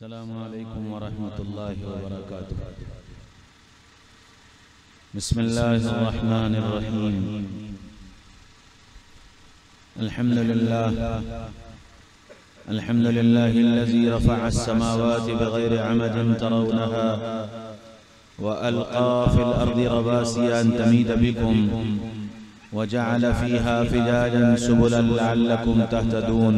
अस्सलामु अलैकुम वरहमतुल्लाहि वबरकातुह। बिस्मिल्लाहिर रहमानिर रहीम। अल्हम्दुलिल्लाहिल्लज़ी रफ़अ अस्समावाति बिग़ैरि अमदिन तरौनहा व अलक़ा फ़िल अर्दि रवासिया अन तमीद बिकुम व जअल फ़ीहा फ़िजाजन सुबुलन लअल्लकुम तहतदून।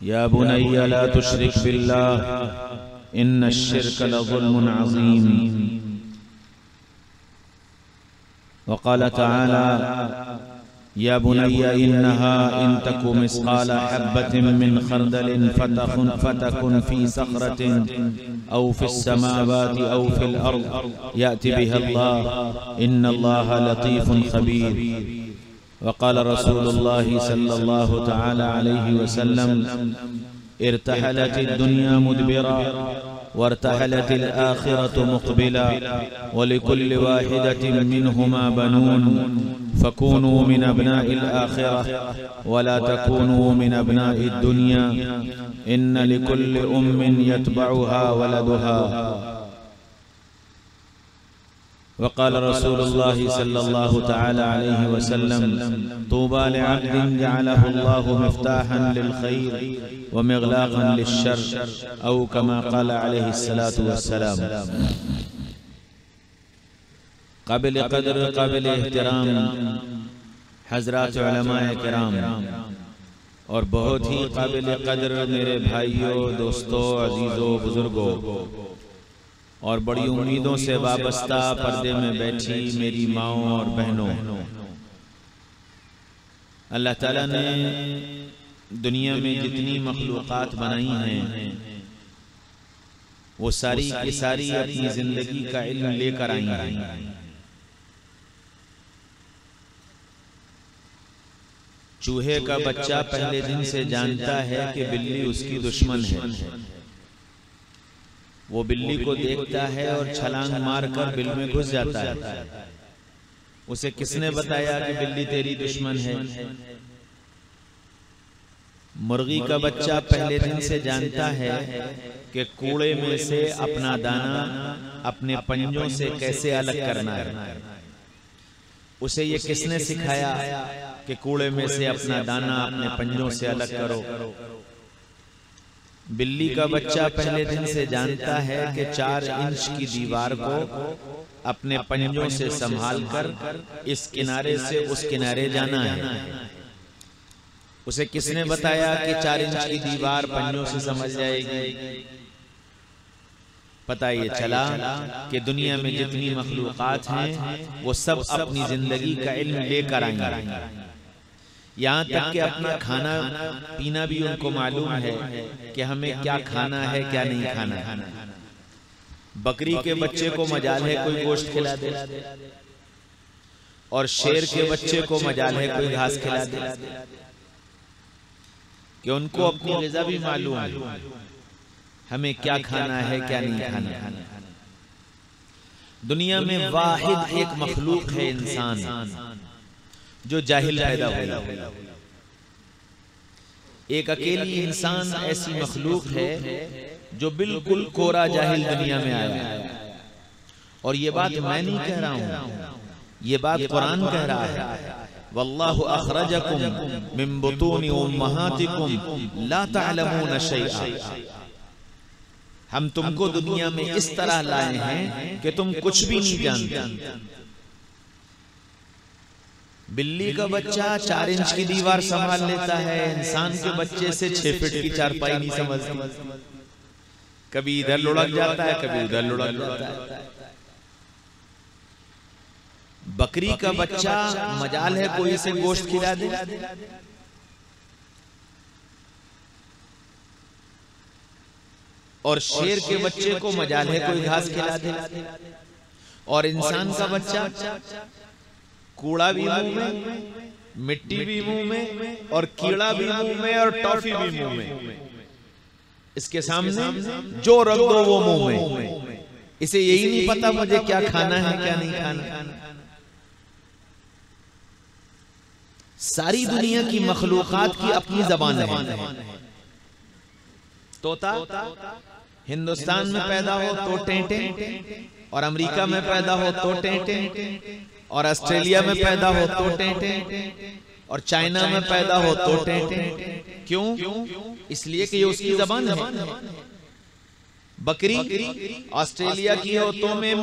या बुनय्या ला तुश्रिक बिल्लाह इन्न अश्शिर्क लज़ुल्मुन अज़ीम। वक़ाल तआला या बुनय्या इन्नहा इन तकु मिस्क़ाल हब्बतिन मिन खरदलिन फतकुन फ़ी सख़रतिन औ फ़िस समावाति औ फ़िल अर्ज़ याति बिहल्लाह इन्नल्लाह लतीफ़ुन ख़बीर। वक़ाल रसूलुल्लाहि सल्लल्लाहु तआला अलैहि वसल्लम इर्तहलतिद दुनिया मुदबिरा वर्तहलतिल आखिरतु मुक़बिला वलिकुल्लि वाहिदतिन मिनहुमा बनून फकूनू मिन अब्नाइल आखिरह वला तकूनू मिन अब्नाइद दुनिया इन्न लिकुल्लि उम्मिन यतबउहा वलदुहा। वक़ाल रसूलुल्लाहि सल्लल्लाहु तआला अलैहि वसल्लम तूबा लिअब्दिन जअलहुल्लाहु मिफ्ताहन लिलखैर व मिग़लाक़न लिश्शर्र औ कमा क़ाल अलैहिस्सलातु वस्सलाम। क़ाबिल क़द्र क़ाबिल एहतराम हज़रात उलमाए किराम और बहुत ही क़ाबिल क़द्र मेरे भाइयों, दोस्तों, अज़ीज़ों, बुज़ुर्गों और बड़ी उम्मीदों से वाबस्ता पर्दे में बैठी मेरी माओं और बहनों, अल्लाह ताला ने दुनिया में जितनी मखलूक़ात बनाई हैं वो सारी की सारी अपनी जिंदगी का इल्म लेकर आई हैं। चूहे का बच्चा पहले दिन से जानता है कि बिल्ली उसकी दुश्मन है। वो बिल्ली को देखता है और छलांग मारकर बिल में घुस जाता है। उसे किसने बताया कि बिल्ली तेरी दुश्मन है? मुर्गी का बच्चा पहले दिन से जानता है कि कूड़े में से अपना दाना अपने पंजों से कैसे अलग करना है। उसे ये किसने सिखाया कि कूड़े में से अपना दाना अपने पंजों से अलग करो? बिल्ली का बच्चा पहले दिन से जानता है कि 4 इंच की दीवार को अपने पंजों से संभालकर इस किनारे से उस किनारे जाना है। उसे किसने बताया कि 4 इंच की दीवार पंजों से समझ जाएगी? पता ये चला कि दुनिया में जितनी मखलूक़ात हैं वो सब अपनी जिंदगी का इल्म लेकर आएंगे। यहाँ तक कि अपना खाना पीना भी उनको मालूम है कि हमें क्या खाना है क्या नहीं खाना है। बकरी के बच्चे को मजाल है कोई गोश्त खिला दे और शेर के बच्चे को मजाल है कोई घास खिला दे कि उनको अपनी ग़िज़ा भी मालूम है हमें क्या खाना है क्या नहीं खाना है। दुनिया में वाहिद एक मखलूक है इंसान जो जाहिल पैदा हुआ। एक अकेली इंसान ऐसी मखलूक है जो बिल्कुल कोरा जाहिल दुनिया में आया है। और ये बात मैं नहीं कह रहा हूं, ये बात कुरान कह रहा है। वल्लाहु अखरजकुम मिन बुतूनि उम्महातिकुम ला तअलमून शैआ। हम तुमको दुनिया में इस तरह लाए हैं कि तुम कुछ भी नहीं जानते। बिल्ली का बच्चा 4 इंच की दीवार संभाल लेता है, इंसान के बच्चे से 6 फीट की चारपाई नहीं समझती। कभी इधर लुढ़क जाता है, कभी उधर लुढ़क जाता है। बकरी का बच्चा मजाल है कोई से गोश्त खिला दे, और शेर के बच्चे को मजाल है कोई घास खिला दे, और इंसान का बच्चा कूड़ा भी मुंह में, मिट्टी भी मुंह में, और कीड़ा भी मुंह में, और टॉफी भी मुंह में। इसके सामने जो रख दो वो मुंह में। इसे यही नहीं पता मुझे क्या खाना है क्या नहीं खाना। सारी दुनिया की मखलूकात की अपनी जबान है। तोता हिंदुस्तान में पैदा हो तो टेंटे, और अमेरिका में पैदा हो तो टेंटे, और ऑस्ट्रेलिया में पैदा हो तो टेंटे, और चाइना में पैदा हो तो टेंटे। क्यों? इसलिए कि ये उसकी जबान है। बकरी ऑस्ट्रेलिया की हो तो में,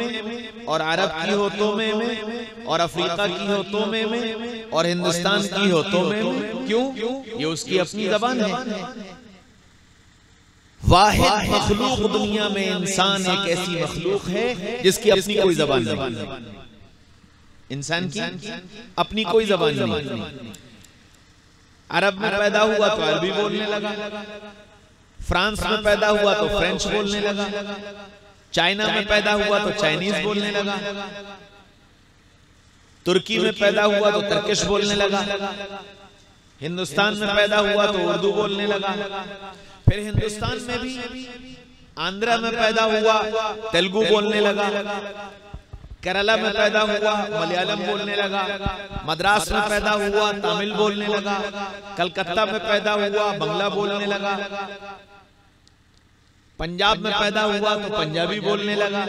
और अरब की हो तो में, और अफ्रीका की हो तो में, और हिंदुस्तान की हो तो में। क्यों? ये उसकी अपनी जबान है। वाहिद मखलूक दुनिया में इंसान एक ऐसी मखलूक है जिसकी अपनी कोई जबान नहीं। इंसान की अपनी कोई जबान नहीं। अरब में पैदा हुआ तो अरबी बोलने लगा, फ्रांस में पैदा हुआ तो फ्रेंच बोलने लगा, चाइना में पैदा हुआ तो चाइनीज बोलने लगा, तुर्की में पैदा हुआ तो तुर्किश बोलने लगा, हिंदुस्तान में पैदा हुआ तो उर्दू बोलने लगा। फिर हिंदुस्तान में भी आंध्रा में पैदा हुआ तेलुगु बोलने लगा, केरला में पैदा हुआ मलयालम बोलने लगा, मद्रास में पैदा हुआ तमिल बोलने लगा, कलकत्ता में पैदा हुआ बंगला बोलने लगा, पंजाब में पैदा हुआ तो पंजाबी बोलने लगा,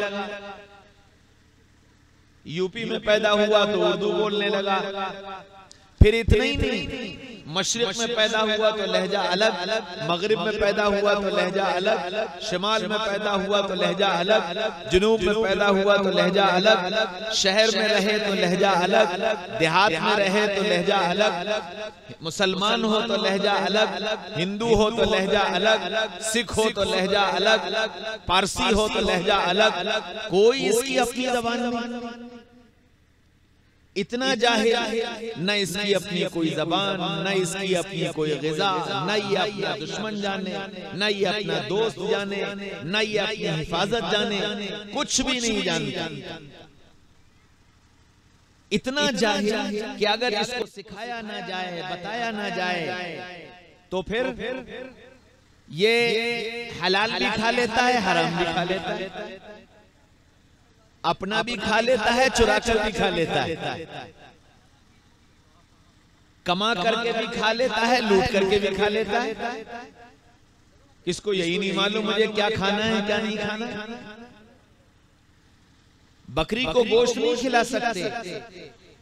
यूपी में पैदा हुआ तो उर्दू बोलने लगा। फिर इतना ही नहीं, मशरिक में पैदा हुआ तो लहजा अलग, मगरिब में पैदा हुआ तो लहजा अलग, शिमाल में पैदा हुआ तो लहजा अलग, जुनूब में पैदा हुआ तो लहजा अलग, शहर में रहे तो लहजा अलग, देहात में रहे तो लहजा अलग, मुसलमान हो तो लहजा अलग, हिंदू हो तो लहजा अलग, सिख हो तो लहजा अलग, पारसी हो तो लहजा अलग। कोई इसकी अपनी जबान नहीं। इतना जाहिल, न इसकी अपनी कोई जबान, न इसकी अपनी कोई ग़िज़ा, न ये अपना दुश्मन जाने, न ये अपना दोस्त जाने, न ये अपनी हिफाजत जाने, कुछ भी नहीं जानता। इतना जाहिल कि अगर इसको सिखाया ना जाए, बताया ना जाए, तो फिर ये हलाल भी खा लेता है, हराम भी खा लेता है, अपना भी खा लेता है, चुरा कर भी खा लेता है, कमा करके भी खा लेता है, लूट करके भी खा लेता है। किसको यही नहीं मालूम मुझे क्या खाना है क्या नहीं खाना। बकरी को गोश्त नहीं खिला सकते,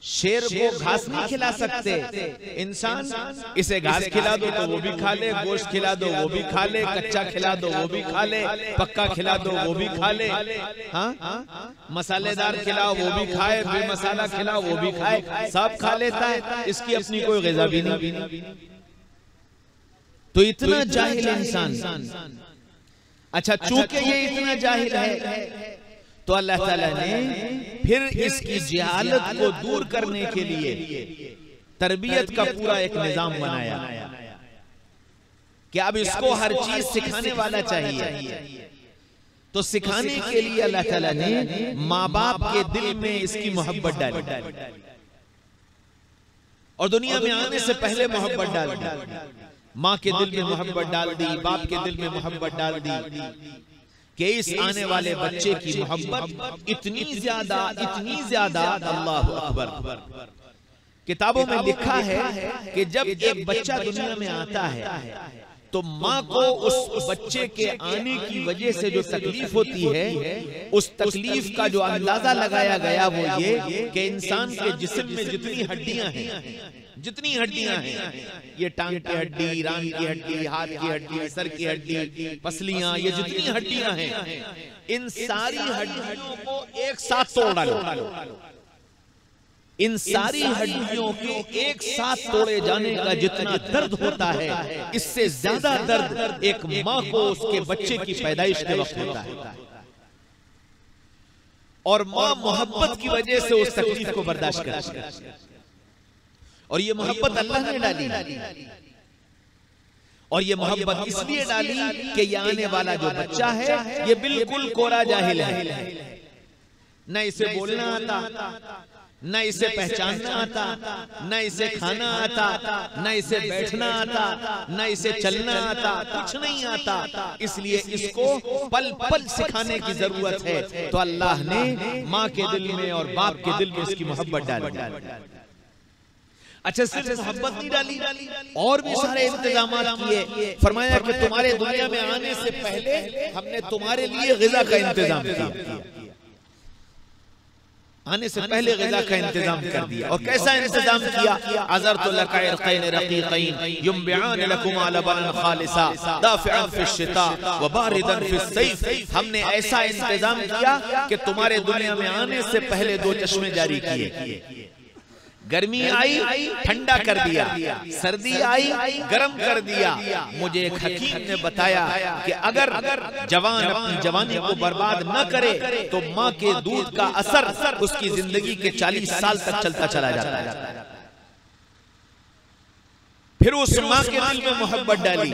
शेर को घास नहीं खिला सकते। इंसान इसे घास खिला दो तो वो भी खा ले, गोश्त खिला दो वो भी खा ले, कच्चा खिला दो वो भी खा ले, पक्का खिला दो वो भी खा ले, हाँ मसालेदार खिलाओ वो भी खाए, बेमसाला खिलाओ वो भी खाए, सब खा लेता है। इसकी अपनी कोई ग़िज़ा भी नहीं। तो इतना जाहिल इंसान। अच्छा, चूंकि ये इतना जाहिल है तो अल्लाह ताला ने फिर इसकी जहालत को दूर करने के लिए तरबियत का पूरा एक निजाम बनाया कि अब इसको हर चीज सिखाने वाला चाहिए। तो सिखाने के लिए अल्लाह ताला ने माँ बाप के दिल में इसकी मोहब्बत डाली, और दुनिया में आने से पहले मोहब्बत डाल दी। माँ के दिल में मोहब्बत डाल दी, बाप के दिल में मोहब्बत डाल दी कि इस आने वाले बच्चे की मोहब्बत इतनी ज्यादा अल्लाहु अकबर। किताबों में लिखा है कि जब एक बच्चा दुनिया में आता है तो माँ को उस बच्चे के आने की वजह से जो तकलीफ होती है, उस तकलीफ का जो अंदाजा लगाया गया वो ये कि इंसान के जिस्म में जितनी हड्डियां हैं, ये टांग की हड्डी, रान की हड्डी, हाथ की हड्डी, सर की हड्डी, पसलियां, ये जितनी हड्डियां हैं, इन सारी हड्डियों को एक साथ तोड़ डालो। इन सारी हड्डियों के एक साथ तोड़े जाने का जितना दर्द होता है, इससे ज्यादा दर्द एक माँ को उसके बच्चे की पैदाइश के वक्त होता है। और माँ मोहब्बत की वजह से उस तकलीफ को बर्दाश्त करती है, और ये मोहब्बत अल्लाह ने डाली। और ये मोहब्बत इसलिए डाली कि ये आने वाला जो बच्चा है ये बिल्कुल कोरा जाहिल है, न इसे बोलना आता, न इसे पहचानना आता, न इसे खाना आता, न इसे बैठना आता, न इसे चलना आता, कुछ नहीं आता। इसलिए इसको पल पल सिखाने की जरूरत है। तो अल्लाह ने माँ के दिल में और बाप के दिल में इसकी मोहब्बत डाली। अच्छा, सिर्फ मोहब्बत नहीं डाली, और भी सारे इंतजाम किए। फरमाया कि तुम्हारे दुनिया में आने से पहले हमने तुम्हारे लिए ग़िज़ा का इंतजाम किया। आने से पहले ग़िज़ा का इंतजाम कर दिया। और कैसा इंतजाम किया? अज़रतु लका इरक़ैन रक़ीक़ैन युंबिआन लकुमा लबन खालिसा दाफ़िअन फ़िश्शिता व बारिदन फ़िस्सैफ़। हमने ऐसा इंतजाम किया कि तुम्हारे दुनिया में आने से पहले 2 चश्मे जारी किए। गर्मी आई ठंडा कर दिया, सर्दी आई गर्म कर दिया। मुझे एक हकीम ने बताया कि अगर जवान अपनी जवानी को बर्बाद न करे तो माँ के दूध का असर उसकी जिंदगी के 40 साल तक चलता चला जाता है। फिर उस माँ के दिल में मोहब्बत डाली।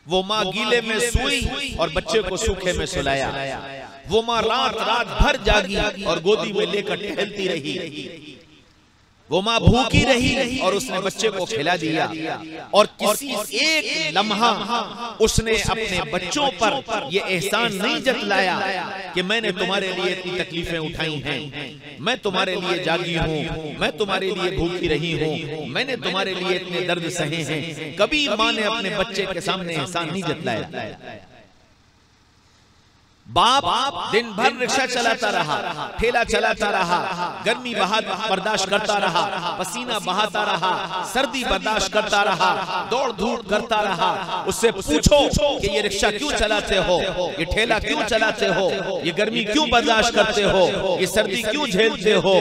वो माँ गीले में सोई और बच्चे को सूखे में सुलाया। वो माँ रात रात भर जागी और गोदी में लेकर टहलती रही। वो माँ भूखी रही और उसने बच्चे को खिला दिया। और किसी एक लम्हा उसने अपने बच्चों पर ये एहसान नहीं जतलाया कि मैंने तुम्हारे लिए इतनी तकलीफें उठाई हैं, मैं तुम्हारे लिए जागी हूँ, मैं तुम्हारे लिए भूखी रही हूँ, मैंने तुम्हारे लिए इतने दर्द सहे हैं। कभी माँ ने अपने बच्चे के सामने एहसान नहीं जतलाया। बाप दिन भर रिक्शा चलाता रहा, ठेला चलाता रहा, गर्मी बर्दाश्त करता रहा, पसीना बहाता रहा, सर्दी बर्दाश्त करता रहा, दौड़ धूप करता रहा। उससे पूछो कि ये रिक्शा क्यों चलाते हो, ये ठेला क्यों चलाते हो, ये गर्मी क्यों बर्दाश्त करते हो, ये सर्दी क्यों झेलते हो?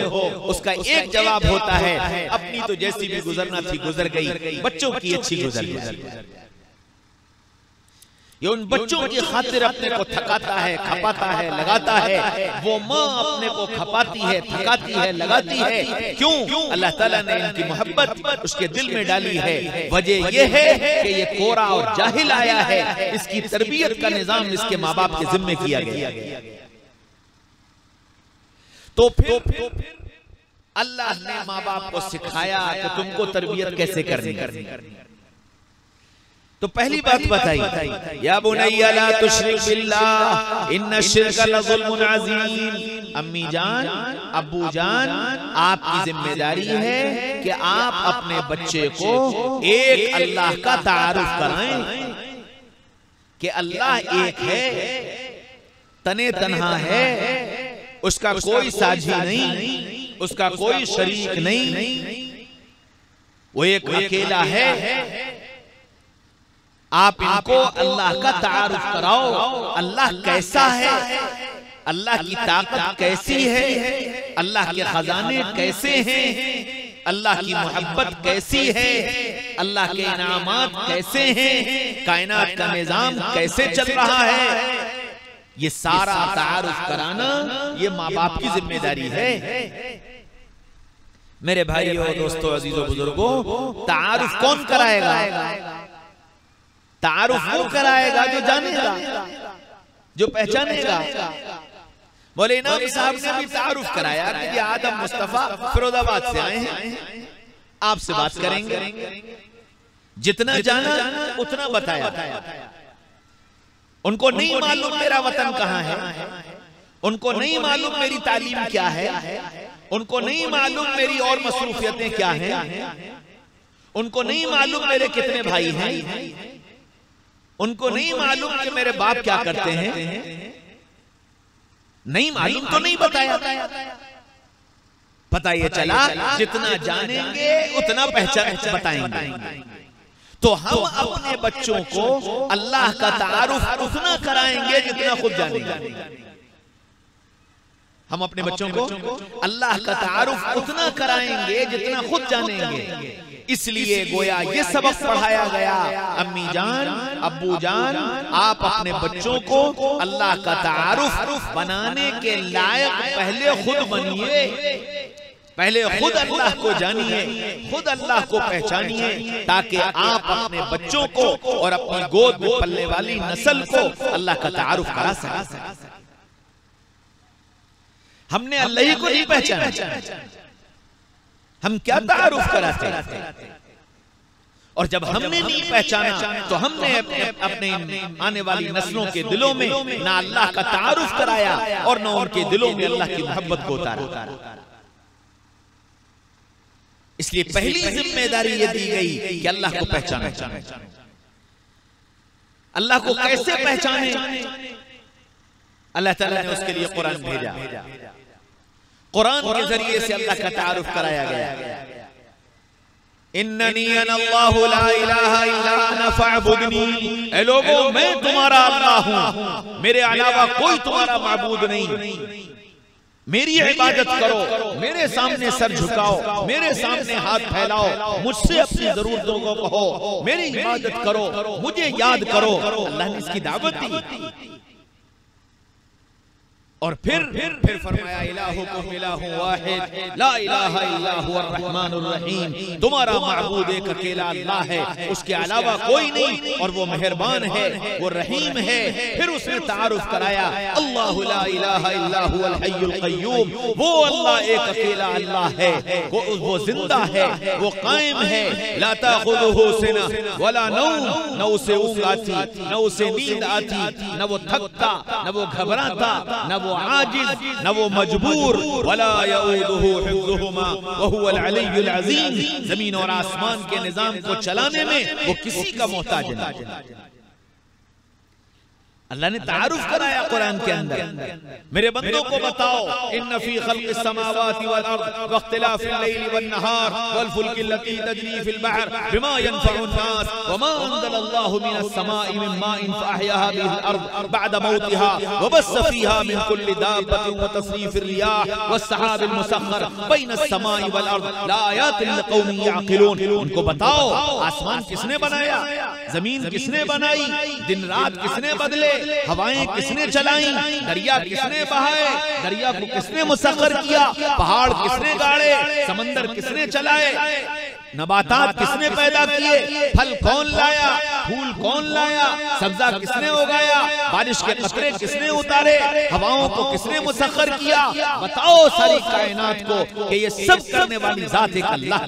उसका एक जवाब होता है, अपनी तो जैसी भी गुजरना थी गुजर गई, बच्चों की अच्छी गुजर गई। ये उन बच्चों की खातिर अपने को थकाता है, खपाता है, लगाता है। वो माँ अपने को खपाती है, थकाती है, लगाती है। क्यों? अल्लाह ताला ने इनकी मोहब्बत उसके दिल में डाली है। वजह ये है कि ये कोरा और जाहिल आया है, इसकी तरबियत का निजाम इसके माँ बाप के जिम्मे किया गया। तो फिर अल्लाह ने माँ बाप को सिखाया कि तुमको तरबियत कैसे करनी। तो पहली बात बताई, या बुनैया ला तुश्रिक बिल्लाह इन्ना शिर्का लज़ुल्मुन अज़ीम। अम्मी जान, अब्बू जान, आपकी जिम्मेदारी है कि आप अपने बच्चे को एक अल्लाह का तारुफ कराएं कि अल्लाह एक है, तने तन्हा है, उसका कोई साझी नहीं, उसका कोई शरीक नहीं, वो एक अकेला है। आप इनको अल्लाह का तारुफ कराओ। अल्लाह कैसा है, अल्लाह की ताकत कैसी है, अल्लाह के खजाने कैसे हैं, अल्लाह की मोहब्बत कैसी है, अल्लाह के इनामात कैसे हैं, कायनात का निजाम कैसे चल रहा है, ये सारा तारुफ कराना ये माँ बाप की जिम्मेदारी है। मेरे भाइयों, दोस्तों, अजीजों, बुजुर्गों, तारुफ कौन कराएगा? तारुफ वो कराएगा जो जानेगा, जो पहचानेगा। बोले इनाम साहब ने भी तारुफ कराया कि ये आदम मुस्तफा फिरोजाबाद से आए हैं, आपसे बात करेंगे। जितना जाना उतना बताया। उनको नहीं मालूम मेरा वतन कहाँ है, उनको नहीं मालूम मेरी तालीम क्या है, उनको नहीं मालूम मेरी और मसरूफियतें क्या हैं, उनको नहीं मालूम मेरे कितने भाई हैं, उनको नहीं मालूम कि मेरे बाप क्या करते हैं। नहीं मालूम तो नहीं बताया। पता ये चला जितना जानेंगे उतना पहचान बताएंगे। तो हम अपने बच्चों को अल्लाह का तारुफ उतना कराएंगे जितना खुद जानेंगे। हम अपने बच्चों को अल्लाह का तारुफ उतना कराएंगे जितना खुद जानेंगे। इसलिए गोया ये सबक पढ़ाया गया, अम्मी जान, अब्बू जान, आप अपने बच्चों को अल्लाह का तारुफ बनाने के लायक पहले खुद बनिए। पहले खुद अल्लाह को जानिए, खुद अल्लाह को पहचानिए, ताकि आप अपने बच्चों को और अपनी गोद में पलने वाली नस्ल को अल्लाह का तारुफ करा सके। हमने अल्लाह ही को नहीं पहचाना, हम क्या तारुफ कराते हैं? और जब हमने नहीं पहचाना तो हमने अपने आने वाली नस्लों के दिलों में ना अल्लाह का तारुफ कराया और ना उनके दिलों में अल्लाह की मोहब्बत को उतारा। इसलिए पहली जिम्मेदारी ये दी गई कि अल्लाह को पहचाना। अल्लाह को कैसे पहचाने? अल्लाह ताला ने उसके लिए कुरान भेजा। कुरान के जरिए से अल्लाह का तारुफ कराया गया। इन्ननी अनल्लाहु ला इलाहा इल्ला अना फअबुदनी, ऐ लोगों मैं तुम्हारा अल्लाह हूं, मेरे अलावा कोई तुम्हारा माबूद नहीं, मेरी इबादत करो, मेरे सामने सर झुकाओ, मेरे सामने हाथ फैलाओ, मुझसे अपनी जरूरतों को कहो, मेरी इबादत करो, मुझे याद करो। अल्लाह ने इसकी दावत दी और फिर फरमाया इलाहुकुम इलाहु वाहिद ला इलाहा इल्ला हुवर रहमानुर रहीम, तुम्हारा माबूद एक अकेला अल्लाह है, उसके अलावा कोई नहीं, और वो मेहरबान है, वो रहीम है। फिर उसने तारुफ कराया अल्लाहु ला इलाहा इल्ला हुवल हय्युल क़य्यूम, वो अल्लाह एक अकेला अल्लाह है, वो जिंदा है, वो कायम है। ला ताखुदुहु सिना वला नौम, न उसे ऊँघ आती, न उसे नींद आती, न वो थकता, न वो घबराता, न वो आजिज, न वो मजबूर। वला यऊदुहु हिफ्ज़ुहुमा व हुवल अलिय्युल अज़ीम, जमीन और आसमान के निजाम को चलाने में वो किसी का मोहताज नहीं। अल्लाह ने तारुफ कराया कुरान के अंदर, मेरे बंदों को बताओ इन्न फी खल्क़िस समावाति वल अर्द वख्तिलाफिल लैली वन नहार वल फुल्किल लती तजरी फिल बहर बिमा यनफ़उन नास वमा अंज़लल्लाहु मिनस समाई मिन माइन फअहयाहा बिहिल अर्द बअद मौतिहा वबस्स फीहा मिन कुल्ली दाब्बतिन व तस्रीफिर रियाह वस्सहाबिल मुसख्खर बैनस समाई वल अर्द लाआयातिन लिक़ौमिन यअक़िलून। उनको बताओ आसमान किसने बनाया, जमीन किसने बनाई, दिन रात किसने बदले, हवाएं किसने चलाई, दरिया किसने बहाए, दरिया को किसने मुसख्खर किया, पहाड़ किसने गाड़े, समंदर किसने चलाए, नबातात किसने पैदा किए, फल कौन लाया, फूल कौन लाया, सब्जा किसने उगाया, बारिश के कतरे किसने उतारे, हवाओं को किसने मुसख्खर किया। बताओ सारी कायनात को कि ये सब करने वाली जात एक अल्लाह।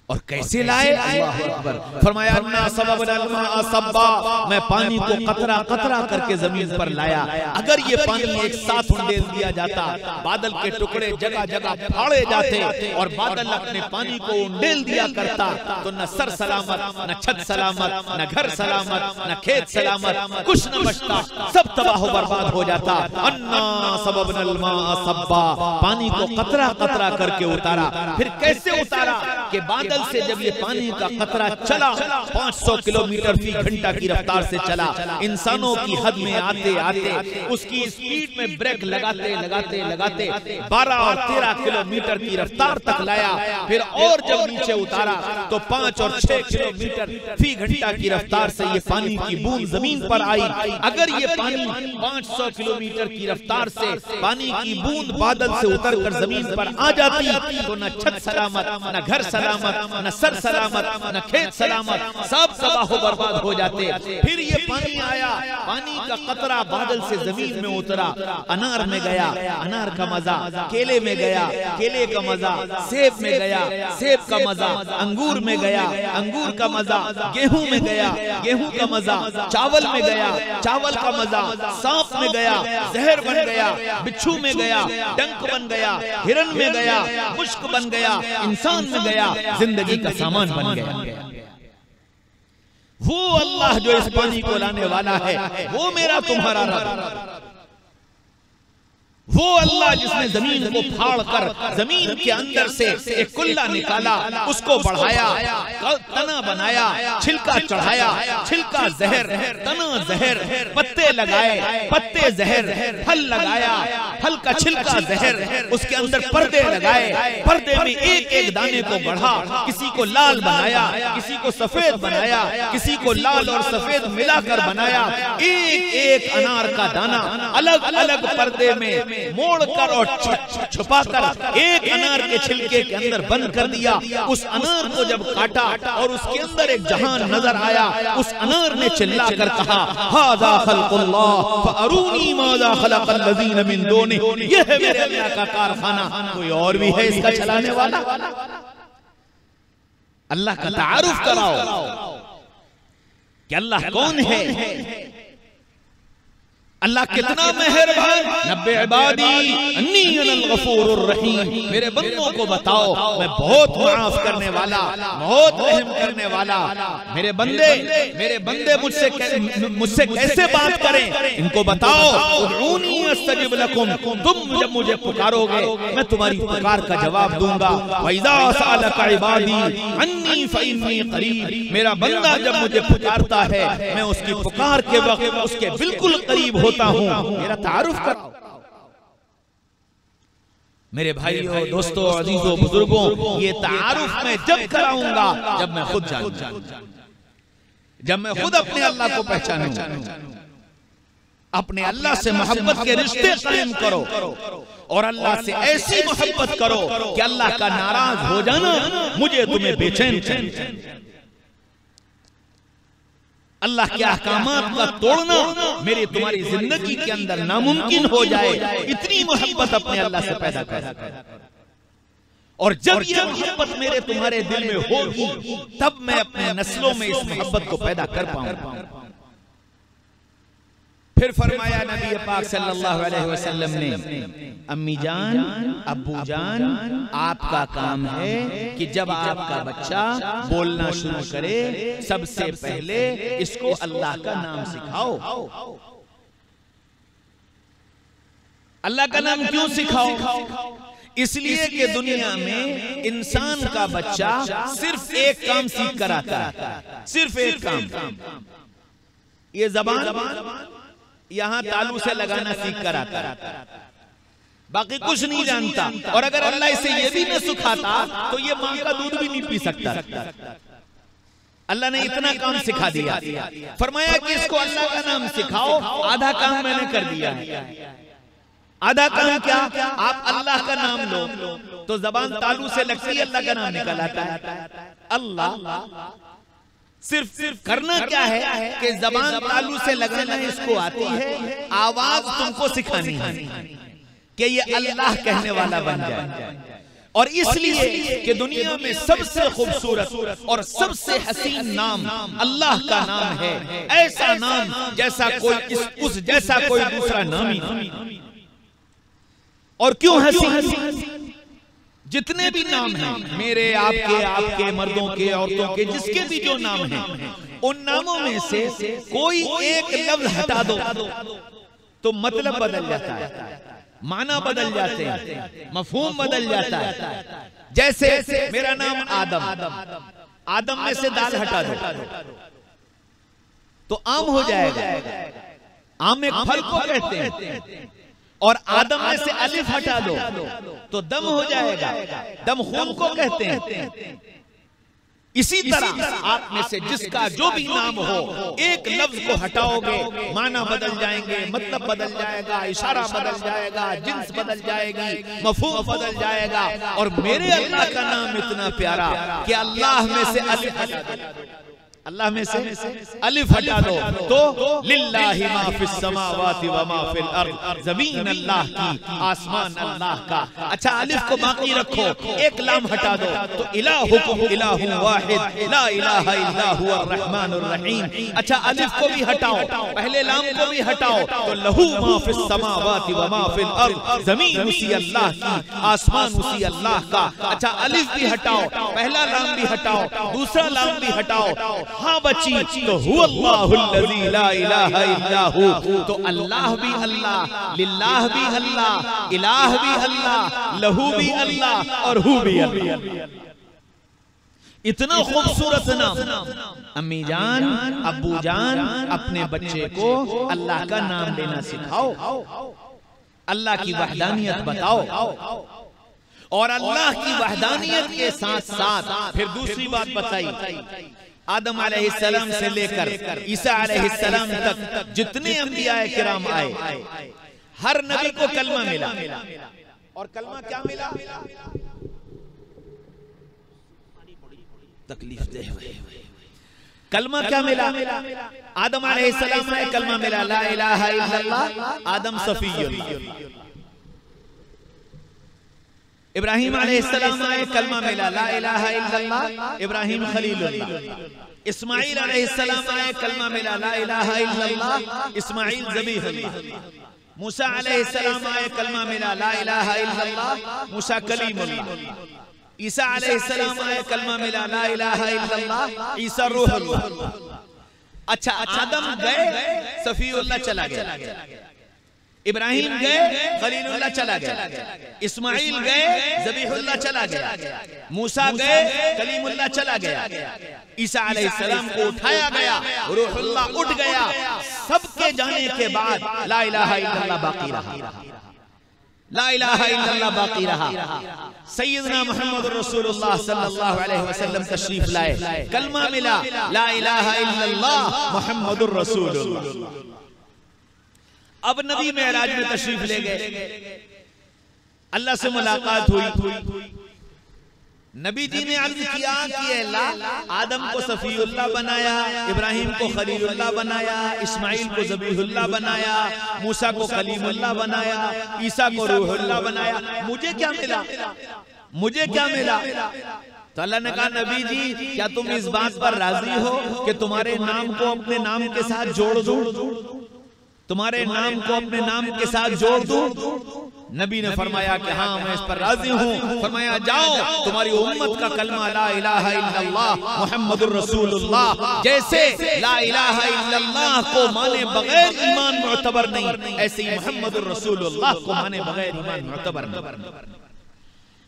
और कैसे लाए? अल्लाह अकबर। फरमाया अन्ना सबबनल माअ सब्बा, मैं पानी को कतरा कतरा करके जमीन पर लाया। अगर ये पानी एक साथ उंडेल दिया जाता, बादल के टुकड़े जगह जगह फाड़े जाते और बादल अपने पानी को उंडेल दिया करता, तो न सर सलामत, न छत सलामत, न घर सलामत, न खेत सलामत, कुछ न बचता, सब तबाह बर्बाद हो जाता। अन्ना सबबनल माअ सब्बा, पानी को कतरा कतरा करके उतारा। फिर कैसे उतारा कि बादल से जब ये पानी का कतरा चला 500 किलोमीटर फी घंटा की रफ्तार से चला, इंसानों की हद में आते आते उसकी स्पीड में ब्रेक लगाते लगाते लगाते 12 और 13 किलोमीटर की रफ्तार तक लाया। फिर और जब नीचे उतारा तो 5 और 6 किलोमीटर फी घंटा की रफ्तार से ये पानी की बूंद जमीन पर आई। अगर ये पानी 500 किलोमीटर की रफ्तार से पानी की बूंद बादल से उतरकर जमीन पर आ जाती तो न छत सलामत, न घर सलामत, न सर सलामत, न खेत सलामत, सब तबाह बर्बाद हो जाते। फिर ये पानी आया, पानी का कतरा बादल से जमीन में उतरा, अनार में गया, अनार का मजा, केले में गया, केले का मजा, सेब में गया, सेब का मजा, अंगूर में गया, अंगूर का मजा, गेहूं में गया, गेहूं का मजा, चावल में गया, चावल का मजा, सांप में गया, जहर बन गया, बिच्छू में गया, डंक बन गया, हिरन में गया, मुश्क बन गया, इंसान में गया, जिंदगी का सामान बन गया। वो अल्लाह जो इस पानी को लाने वाला है, वो मेरा तुम्हारा रब, वो अल्लाह जिसने जमीन को फाड़ कर जमीन के अंदर से एक कुल्ला निकाला, उसको बढ़ाया, तना बनाया, छिलका चढ़ाया, छिलका जहर, तना जहर, पत्ते लगाए, पत्ते जहर, फल लगाया, फल का छिलका जहर, उसके अंदर पर्दे लगाए, पर्दे में एक एक दाने को बढ़ा, किसी को लाल बनाया, किसी को सफेद बनाया, किसी को लाल और सफेद मिलाकर बनाया। एक एक अनार का दाना अलग अलग पर्दे में मोड़कर और छुपाकर एक अनार के छिलके के अंदर बंद कर दिया। उस अनार को जब काटा और उसके अंदर एक जहान नजर आया, उस अनार ने चिल्ला कर कहा, हाज़ा खल्क़ुल्लाह फअरूनी माज़ा खलक़ल लज़ीना मिन दूनि, यह है मेरे अल्लाह का कारखाना, कोई और भी है इसका चलाने वाला? अल्लाह का तारुफ कराओ कि अल्लाह कौन है, अल्लाह कितना मेहरबान। नब्बे इबादी अन्नी अनल गफूरुर रहीम, मेरे बंदों को बताओ मैं बहुत माफ करने वाला, बहुत रहम करने वाला। मेरे बंदे मुझसे कैसे बात करें, इनको बताओ। उदऊनी अस्तजिब लकुम, तुम जब मुझे पुकारोगे मैं तुम्हारी पुकार का जवाब दूंगा। वइज़ा सअलका इबादी अन्नी फइन्नी करीब, मेरा बंदा जब मुझे पुकारता है मैं उसकी पुकार के वक्त उसके बिल्कुल करीब हूँ। मेरा तारुफ कराओ। मेरे भाइयों, दोस्तों, अजीजों, बुजुर्गों, ये तारुफ मैं जब कराऊंगा जब मैं खुद जानूं, जब मैं खुद अपने अल्लाह को पहचानूं। अपने अल्लाह से मोहब्बत के रिश्ते कायम करो और अल्लाह से ऐसी मोहब्बत करो कि अल्लाह का नाराज हो जाना मुझे तुम्हें बेचैन करे, अल्लाह के अहकामात का तोड़ना मेरी तुम्हारी जिंदगी के अंदर नामुमकिन हो जाए। इतनी मोहब्बत अपने अल्लाह से पैदा कर, और जब यह मोहब्बत मेरे तुम्हारे दिल में होगी तब मैं अपने नस्लों में इस मोहब्बत को पैदा कर पाऊंगा। फिर फरमाया नबी पाक सल्लल्लाहु अलैहि वसल्लम ने, अम्मी जान, अब्बू जान, आपका काम है कि जब आपका बच्चा बोलना शुरू करे सबसे पहले इसको अल्लाह का नाम सिखाओ। अल्लाह का नाम क्यों सिखाओ? इसलिए कि दुनिया में इंसान का बच्चा सिर्फ एक काम सीख कर आता है, सिर्फ एक काम। ये जबान यहाँ तालू से लगाना सीख कर आता है, बाकी कुछ नहीं जानता। और अगर अल्लाह इसे ये भी न सिखाता तो ये माँ का दूध भी नहीं पी सकता। अल्लाह ने इतना काम सिखा दिया। फरमाया कि इसको अल्लाह का नाम सिखाओ। आधा काम मैंने कर दिया है। आधा काम क्या? आप अल्लाह का नाम लो तो जबान तालू से लगती है, अल्लाह का नाम निकल आता है। अल्लाह सिर्फ करना क्या है कि जबान तालू से लगाना इसको आती है, आवाज तुमको सिखानी है कि ये अल्लाह कहने वाला बन जाए। और इसलिए कि दुनिया में सबसे खूबसूरत और सबसे हसीन नाम अल्लाह का नाम है। ऐसा नाम जैसा कोई उस जैसा कोई दूसरा नाम ही नहीं। और क्यों हसीन? जितने भी नाम हैं मेरे, आपके, मर्दों के, औरतों के, जिसके भी जो नाम हैं, उन नामों में से कोई एक लफ्ज हटा दो तो मतलब बदल जाता है, माना बदल जाते हैं, मफहूम बदल जाता है। जैसे मेरा नाम आदम, आदम में से दाल हटा दो तो आम हो जाएगा। आम एक फल को कहते हैं। और आदम में से अलिफ हटा दो तो दम हो जाएगा। दम खून को कहते हैं। इसी तरह आप में से जिसका जो भी नाम हो, एक लफ्ज को हटाओगे माना बदल जाएंगे, मतलब बदल जाएगा, इशारा बदल जाएगा, जिन्स बदल जाएगी, मफहूम बदल जाएगा। और मेरे अल्लाह का नाम इतना प्यारा कि अल्लाह में से अलिफ हटा दो, अल्लाह में से अलिफ हटा दो तो लिल्लाहि मा फिस समावाति व मा फिल अर्द, जमीन अल्लाह की, आसमान अल्लाह का। अच्छा, अलिफ को बाकी रखो, एक लाम हटा दो तो इलाहुकुम इलाहुन वाहिद ला इलाहा इल्ला हुवा अर्रहमानुर रहीम। अच्छा, अलिफ को भी हटाओ, पहले लाम को भी हटाओ तो लहू मा फिस समावाति व मा फिल अर्द, जमीन उसी अल्लाह की, आसमान उसी अल्लाह का। अच्छा, अलिफ भी हटाओ, पहला लाम भी हटाओ, दूसरा लाम भी हटाओ, हाँ बची तो हुवल्लाहुल्लज़ी ला इलाहा इल्ला हु, तो अल्लाह भी अल्लाह, लिल्लाह भी अल्लाह, इलाह भी अल्लाह, लहू भी अल्लाह और हु भी अल्लाह। इतना खूबसूरत नाम। अम्मी जान, अब्बू जान, अपने बच्चे को अल्लाह का नाम लेना सिखाओ, अल्लाह की वहदानियत बताओ। और अल्लाह की वहदानियत के साथ साथ फिर दूसरी बात बताई। आदम अलैहिस्सलाम से लेकर ईसा अलैहिस्सलाम तक जितने अंबिया किराम आए, हर नबी को कलमा मिला, और कलमा क्या मिला? तकलीफ दे कलमा क्या मिला? आदम अलैहिस्सलाम आए, कलमा मिला ला इलाहा इल्लल्लाह, आदम सफियुल्लाह। इब्राहिम अलैहिस्सलाम आए, कलमा मिला ला इलाहा इल्लल्लाह, इब्राहिम खलीलुल्लाह। इस्माइल अलैहिस्सलाम आए, कलमा मिला ला इलाहा इल्लल्लाह, इस्माइल ज़बीहुल्लाह। मूसा अलैहिस्सलाम आए, कलमा मिला ला इलाहा इल्लल्लाह, मूसा कलीमुल्लाह। ईसा अलैहिस्सलाम आए, कलमा मिला ला इलाहा इल्लल्लाह, ईसा रूहुल्लाह। अच्छा, आदम गए, सफीउल्लाह चला गया। इब्राहिम गए, खलीलुल्लाह चला गया। इस्माइल गए, ज़बीहुल्लाह चला गया। मूसा गए, कलीमुल्लाह चला गया। ईसा अलैहिस्सलाम को उठाया गया, रूहुल्लाह उठ गया। सबके जाने के बाद ला इलाहा इल्लल्लाह बाकी रहा, ला इलाहा इल्लल्लाह बाकी रहा। सैयदना मुहम्मद रसूलुल्लाह सल्लल्लाहु अलैहि वसल्लम तशरीफ लाए, कलमा मिला ला इलाहा इल्लल्लाह मुहम्मदुर रसूलुल्लाह। अब नबी मेराज में तशरीफ ले गए, अल्लाह से मुलाकात हुई। नबी जी ने अर्ज किया कि अल्लाह, आदम को सफीउल्लाह बनाया, इब्राहिम को खलीलुल्लाह बनाया, इस्माइल को ज़बीहुल्लाह बनाया, मूसा को कलीमुल्लाह बनाया, ईसा को रूहुल्लाह बनाया, मुझे क्या मिला? मुझे क्या मिला? तो अल्लाह ने कहा, नबी जी क्या तुम इस बात पर राजी हो कि तुम्हारे नाम को अपने नाम के साथ जोड़ दूं? तुम्हारे नाम को अपने नाम के साथ जोड़ दूं? नबी ने फरमाया कि हाँ, मैं इस पर राजी हूँ। फरमाया, जाओ, तुम्हारी उम्मत का कलमा ला इलाहा इल्लल्लाह मुहम्मदुर रसूलुल्लाह, जैसे ला इलाहा इल्लल्लाह को माने बगैर ईमान मुअतबर नहीं, ऐसे ही मुहम्मदुर रसूलुल्लाह को माने बगैर ईमान मुअतबर नहीं।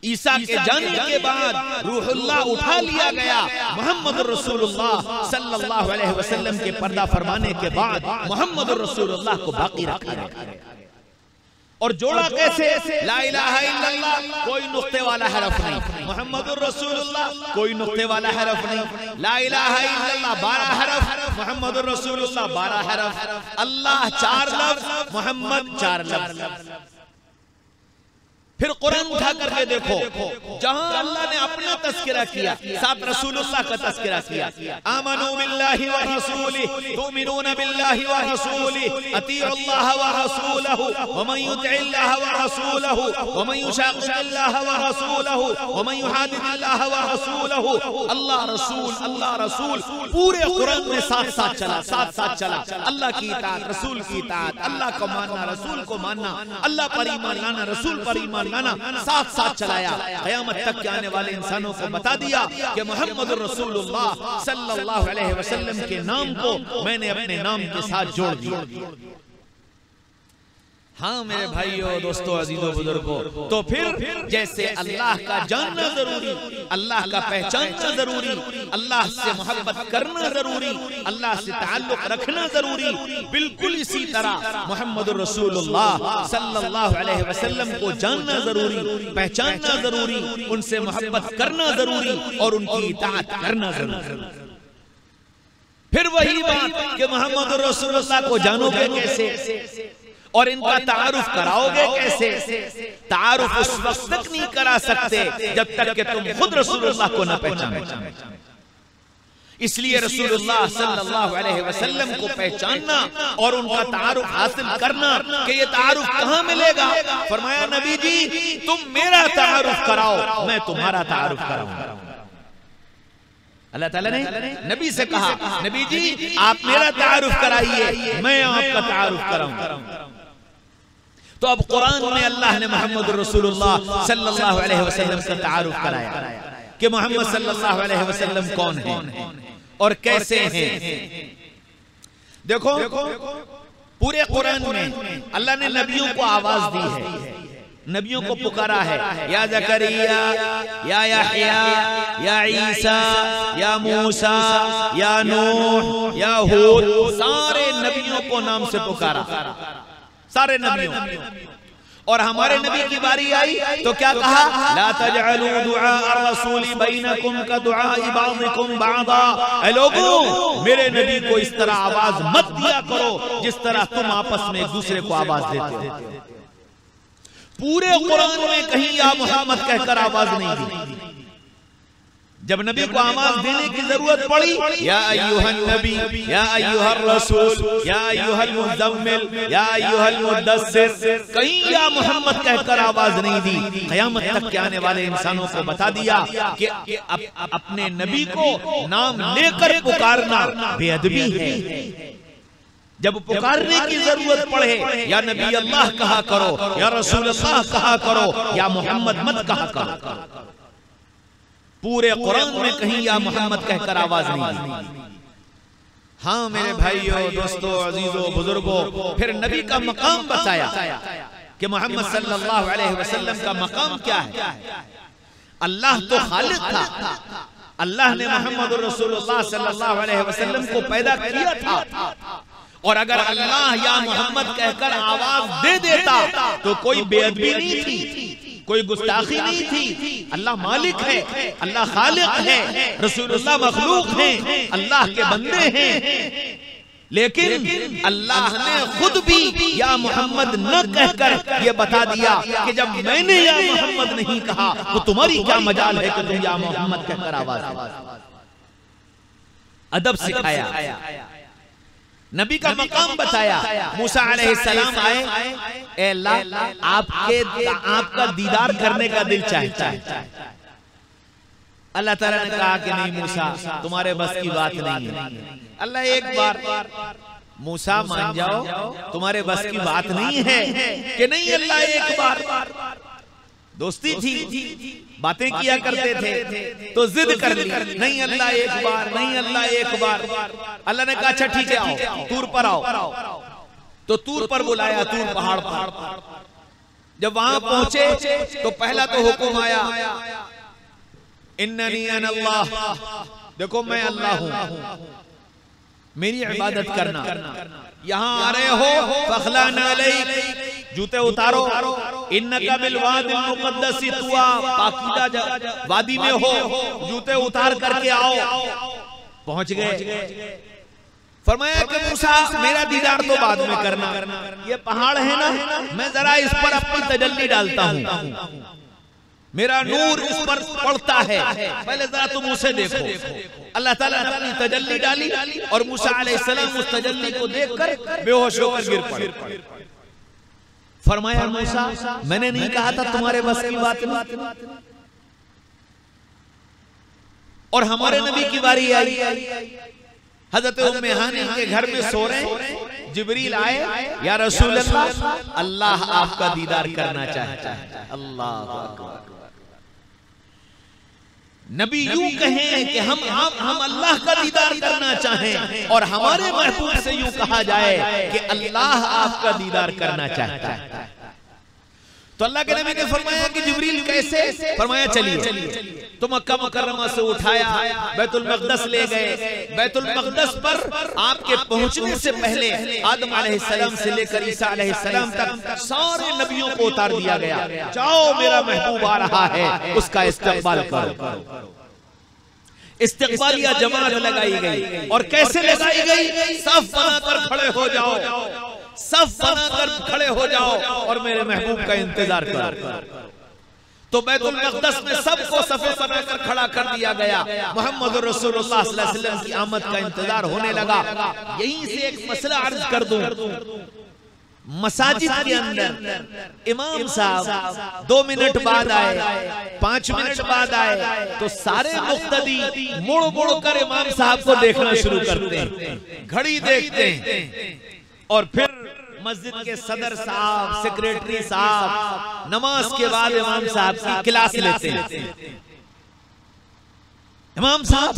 ईसा के जाने के बाद रूहुल्लाह उठा लिया गया। मुहम्मद रसूलुल्लाह सल्लल्लाहु अलैहि वसल्लम के पर्दा फरमाने के बाद मुहम्मद रसूलुल्लाह को बाकी रखा गया। और जोड़ा कैसे? ला इलाहा इल्लल्लाह कोई नुक्ते वाला हरफ नहीं, मुहम्मद रसूलुल्लाह कोई नुक्ते वाला हरफ नहीं। ला इलाहा इल्लल्लाह 12 हरफ, मुहम्मद रसूलुल्लाह 12 हरफ। अल्लाह 4 लफ्ज, मोहम्मद 4 लफ्ज। फिर कुरान उठा करके देखो, जहां अल्लाह ने अपना तस्करा किया, साथ रसूलुल्लाह का तस्करा किया। आमनू बिल्लाहि व रसूलिहि, तुमिनूना बिल्लाहि व रसूलिहि, अतीउल्लाह व रसूलहु, व मन युतिइल्लाह व रसूलहु, व मन युशाक़िक़िल्लाह व रसूलहु, व मन युहादिदिल्लाह व रसूलहु। अल्लाह रसूल पूरे कुरान में साथ साथ चला। अल्लाह की इताअत, रसूल की इताअत, अल्लाह को मानना, रसूल को मानना, अल्लाह पर ईमान लाना, रसूल पर ईमान लाना, साथ साथ चलाया। क़यामत तक के आने वाले इंसानों को बता दिया कि मोहम्मद रसूलुल्लाह सल्लल्लाहु अलैहि वसल्लम के नाम को मैंने अपने नाम के साथ जोड़ दिया। हाँ मेरे भाइयों, दोस्तों, अजीजों, बुजुर्गों, तो फिर जैसे अल्लाह का जानना जरूरी, अल्लाह का पहचानना जरूरी, अल्लाह से मोहब्बत करना जरूरी, अल्लाह से ताल्लुक रखना जरूरी, बिल्कुल इसी तरह मोहम्मद रसूलुल्लाह सल्लल्लाहु अलैहि वसल्लम को जानना जरूरी, पहचानना जरूरी, उनसे मोहब्बत करना जरूरी और उनकी इताअत करना जरूरी। फिर वही बात कि मोहम्मद रसूलुल्लाह को जानोगे कैसे और इनका तारुफ कराओगे कैसे? तारुफ उस वक्त तक नहीं करा सकते जब तक कि तुम खुद रसूलुल्लाह को न पहचानो। इसलिए रसूलुल्लाह सल्लल्लाहु अलैहि वसल्लम को पहचानना और उनका तारुफ हासिल करना कि ये तारुफ कहाँ मिलेगा? फरमाया, नबी जी तुम मेरा तारुफ कराओ, मैं तुम्हारा तारुफ कराऊंगा। अल्लाह ताला ने नबी से कहा, नबी जी आप मेरा तारुफ कराइए, मैं आपका तारुफ कराऊंगा। तो अब कुरान में अल्लाह ने मोहम्मद रसूलुल्लाह सल्लल्लाहु अलैहि वसल्लम का तारुफ कराया कि मोहम्मद सल्लल्लाहु अलैहि वसल्लम कौन है और कैसे हैं। देखो पूरे कुरान में अल्लाह ने नबियों को आवाज दी है, नबियों को पुकारा है, या ज़करिया, या यहया, या ईसा, या मूसा, या नूह, या हूद, सारे नबियों को नाम से पुकारा, सारे नबियों। और हमारे नबी की बारी आई तो क्या कहा, ला तजअलू दुआ अर्रसूली बैनकुम का दुआ बादिकुम बादा। ऐ लोगों, मेरे नबी को इस तरह आवाज मत दिया करो जिस तरह तुम आपस में एक दूसरे को आवाज देते हो। पूरे कुरान में कहीं या मोहम्मद कहकर आवाज नहीं दी। जब नबी को आवाज देने की जरूरत पड़ी, या अय्युहन नबी, या अय्युहर रसूल, या अय्युहल मुज़म्मिल, या अय्युहल मुद्दस्सिर, कहीं या मोहम्मद कहकर आवाज नहीं दी। क़यामत तक के आने वाले इंसानों को बता दिया कि अपने नबी को नाम लेकर पुकारना बेअदबी है। जब पुकारने की जरूरत पड़े, या नबी अल्लाह कहा करो, या रसूल अल्लाह कहा करो, या मोहम्मद मत कहा करो। पूरे कुरान में कहीं या मोहम्मद कहकर आवाज नहीं दी। हाँ मेरे भाइयों, दोस्तों, अजीजों, बुजुर्गों, फिर नबी का मकाम बताया कि मोहम्मद सल्लल्लाहु अलैहि वसल्लम का मकाम क्या है। अल्लाह तो खालिक था, अल्लाह ने मोहम्मद रसूलुल्लाह सल्लल्लाहु अलैहि वसल्लम को पैदा किया था, और अगर अल्लाह या मोहम्मद कहकर आवाज दे देता तो कोई बेअदबी नहीं थी, कोई गुस्ताखी नहीं थी। अल्लाह मालिक है, अल्लाह खालिक है, रसूलुल्लाह मखलूक हैं, अल्लाह के बंदे हैं। लेकिन अल्लाह ने खुद भी या मोहम्मद न कहकर ये बता दिया कि जब मैंने या मोहम्मद नहीं कहा तो तुम्हारी क्या मजाल है कि तुम या मोहम्मद कहकर आवाज दो। अदब सिखाया, नबी का मकाम बताया। मूसा अलैहिस्सलाम आए, ए अल्लाह आपका दीदार करने का दिल चाहता है। अल्लाह ताला ने कहा कि नहीं मूसा, तुम्हारे बस की बात नहीं है। अल्लाह एक बार, मूसा मान जाओ, तुम्हारे बस की बात नहीं है कि नहीं। अल्लाह एक बार, दोस्ती थी, बातें किया करते थे, तो जिद कर ली, नहीं अल्लाह एक बार, नहीं अल्लाह एक बार। अल्लाह ने कहा अच्छा ठीक है, आओ तूर पर आओ। तो तूर पर बुलाया, तूर पहाड़ पर। जब वहां पहुंचे तो पहला तो हुक्म आया, इन्ननी अनल्लाह, देखो मैं अल्लाह हूं, मेरी इबादत करना। यहाँ आ रहे हो फखलाना अलैक, जूते उतारो, इन्नका बिल वादिल मुक़द्दसी तुआ, पाकीज़ा वादी में हो, जूते उतार करके आओ। पहुंच गए। फरमाया कि मूसा मेरा दीदार तो बाद में करना, ये पहाड़ है ना, मैं जरा इस पर अपनी तजल्ली डालता हूँ, मेरा नूर इस पर पड़ता है, पहले जरा तुम उसे देखो। अल्लाह ताला ने अपनी तजल्ली डाली और मूसा अलैहिस्सलाम उस तजल्ली को देखकर बेहोश होकर गिर पड़े। फरमाया मूसा मैंने नहीं कहा था तुम्हारे बस की बात नहीं। और हमारे नबी की बारी आई, हजरत उम्मे हानी के घर में सो रहे, जिब्रील आए, या रसूल अल्लाह, अल्लाह आपका दीदार करना चाहता है। अल्लाह अकबर। नबी यूं कहें कि हम अल्लाह का दीदार करना चाहें, और हमारे महबूब से यूं कहा जाए कि अल्लाह आपका दीदार करना चाहता है। तो अल्लाह के नबी ने फरमाया कि जिब्रील कैसे? फरमाया चलिए। तो मक्का मुकर्रमा से उठाया, बैतुल मक़दस ले गए। बैतुल मक़दस पर आपके पहुंचने से पहले आदम अलैहिस्सलाम से लेकर ईसा अलैहिस्सलाम तक सारे नबियों को उतार दिया गया। जाओ मेरा महबूब आ रहा है, उसका इस्तकबाल करो। इस्तकबालिया जमात लगाई गई, और कैसे लगाई गई? सफ बनाकर खड़े हो जाओ, सफ बनाकर खड़े हो जाओ और मेरे महबूब का इंतजार करो। तो बैतुल मक़दस में सबको सफे बनाकर खड़ा कर दिया गया। मोहम्मद रसूलुल्लाह सल्लल्लाहु अलैहि वसल्लम की आमद का इंतजार होने लगा। यहीं से एक मसला अर्ज कर दूं, मसाजिद के अंदर इमाम साहब 2 मिनट बाद आए, 5 मिनट बाद आए, तो सारे मुक्तदी मुड़ मुड़ कर इमाम साहब को देखना शुरू करते हैं, घड़ी देखते हैं, और फिर मस्जिद के सदर साहब, सेक्रेटरी साहब नमाज के बाद इमाम साहब की क्लास लेते हैं। इमाम साहब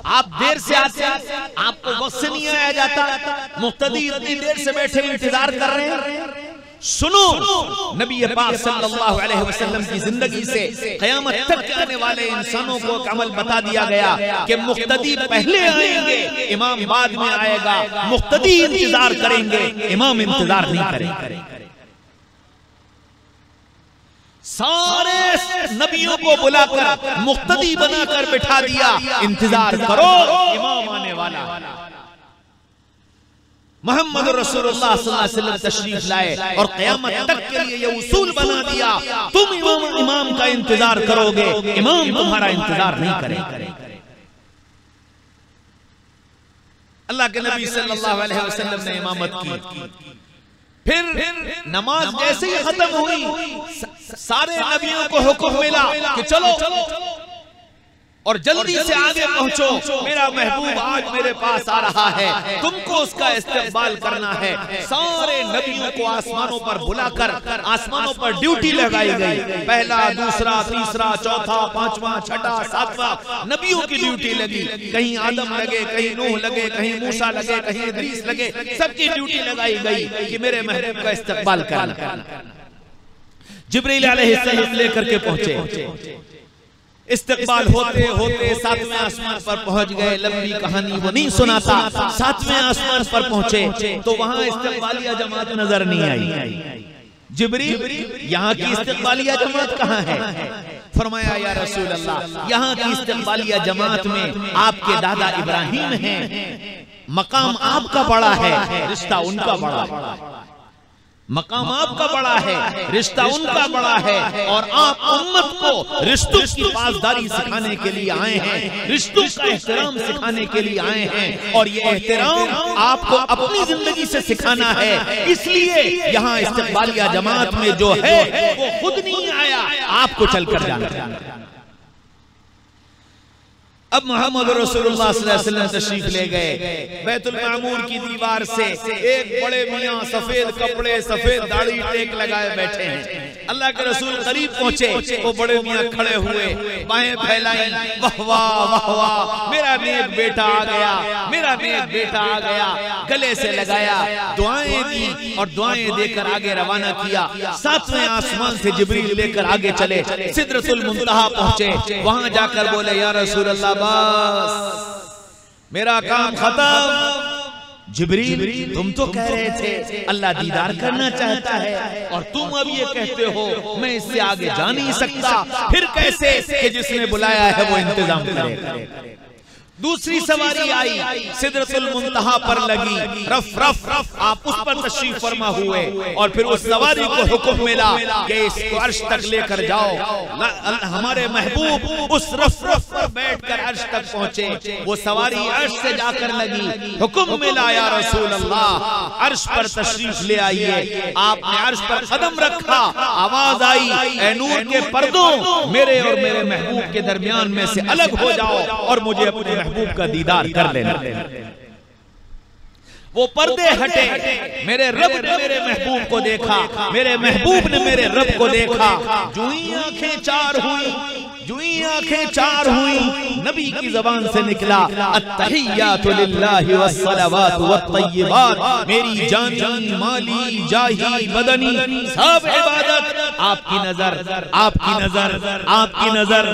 आप देर से आते हैं, आपको वक्त से नहीं आया जाता, मुक्तदी इतनी देर से बैठे इंतजार कर रहे हैं। सुनो, नबी पाक सल्लल्लाहु अलैहि वसल्लम की जिंदगी से क़यामत तक आने वाले इंसानों को एक अमल बता दिया गया कि मुक्तदी पहले आएंगे, इमाम बाद में आएगा। मुक्तदी इंतजार करेंगे, इमाम इंतजार नहीं करेंगे। सारे नबियों को बुलाकर मुक्तदी बनाकर बिठा दिया, इंतजार करो इमाम आने वाला। मोहम्मद रसूलुल्लाह सल्लल्लाहु अलैहि वसल्लम तशरीफ लाए और क़यामत तक के लिए ये उसूल बना दिया, तुम इमाम का इंतजार करोगे, इमाम तुम्हारा इंतजार नहीं करेगा। अल्लाह के नबी सल्लल्लाहु अलैहि वसल्लम ने इमामत की। फिर नमाज जैसे ही खत्म हुई, सारे नबियों को हुक्म मिला कि चलो और जल्दी से आगे पहुंचो, मेरा महबूब आज मेरे पास आ रहा है, तुमको उसका इस्तकबाल करना है। सारे नबियों को आसमानों पर बुलाकर आसमानों पर ड्यूटी लगाई गई। पहला, दूसरा, तीसरा, चौथा, पांचवा, छठा, सातवां नबियों की ड्यूटी लगी। कहीं आदम लगे, कहीं नूह लगे, कहीं मूसा लगे, कहीं इदरीस लगे, सबकी ड्यूटी लगाई गई कि मेरे महबूब का इस्तकबाल करना। जिब्रील अलैहिस्सलाम लेकर के पहुंचे, इस्तकबाल होते होते सातवें आसमान पर पहुंच गए। लंबी कहानी वो नहीं सुनाता। सातवें आसमान पर पहुंचे तो वहां इस्तकबालिया जमात नजर नहीं आई। जिब्रील, यहाँ की इस्तकबालिया जमात कहाँ है? फरमाया या रसूल अल्लाह, यहाँ की इस्तकबालिया जमात में आपके दादा इब्राहिम हैं, मकाम आपका बड़ा है, रिश्ता उनका बड़ा है। मकाम आपका बड़ा है, रिश्ता उनका बड़ा है, और आप उम्मत को रिश्तों की पासदारी सिखाने के लिए आए हैं, रिश्तों का एहतराम सिखाने के लिए आए हैं, और ये एहतराम आपको अपनी जिंदगी से सिखाना है। इसलिए यहाँ इस्तकबालिया जमात में जो है वो खुद नहीं आया, आपको चलकर जाना। अब मोहम्मद रसूलुल्लाह सल्लल्लाहु अलैहि वसल्लम तशरीफ ले गए। बैतुल मामूर की दीवार से एक बड़े मियां सफेद कपड़े, सफेद दाढ़ी टेक लगाए बैठे हैं। अल्लाह के रसूल करीब पहुंचे, वो बड़े मियां खड़े हुए, बाहें फैलाई, वाह वाह वाह वाह, मेरा नेक बेटा आ गया, मेरा नेक बेटा आ गया। गले से लगाया, दुआएं दी और दुआएं देकर आगे रवाना किया। सातवें आसमान से जिब्रील लेकर आगे चले, सिदरतुल मुंतहा पहुंचे। वहां जाकर बोले या रसूल अल्लाह, बस मेरा काम खत्म। जिब्रील, तुम तो कह रहे थे अल्लाह दीदार करना चाहता है, और तुम अब ये कहते हो मैं इससे आगे जा नहीं सकता। फिर कैसे कि जिसने बुलाया है वो इंतजाम करे। दूसरी सवारी आई, सिदरतुल मुंतहा पर लगी, रफ रफ रफ आप उस पर तशरीफ फरमा हुए, और फिर उस सवारी को हुक्म मिला कि इसको अर्श तक लेकर जाओ। हमारे महबूब उस रफ रफ पर बैठकर अर्श तक पहुंचे। वो सवारी अर्श से जाकर लगी, हुक्म मिला या रसूल अल्लाह, अर्श पर तशरीफ ले आइए। आपने अर्श पर कदम रखा, आवाज आई, ए नूर के पर्दों, मेरे और मेरे महबूब के दरमियान में से अलग हो जाओ और मुझे अपने महबूब का दीदार कर लेना। वो पर्दे हटे, मेरे रब ने मेरे महबूब को देखा, मेरे महबूब ने मेरे रब को देखा। जो ही आंखें चार हुई, जो ही आंखें चार हुई, नबी की जबान से निकला, अत्तहियातु लिल्लाहि वस्सलावातु वत्तय्यिबात, मेरी जानी माली जाही बदनी सब इबादत आपकी नजर, आपकी नजर, आपकी नजर।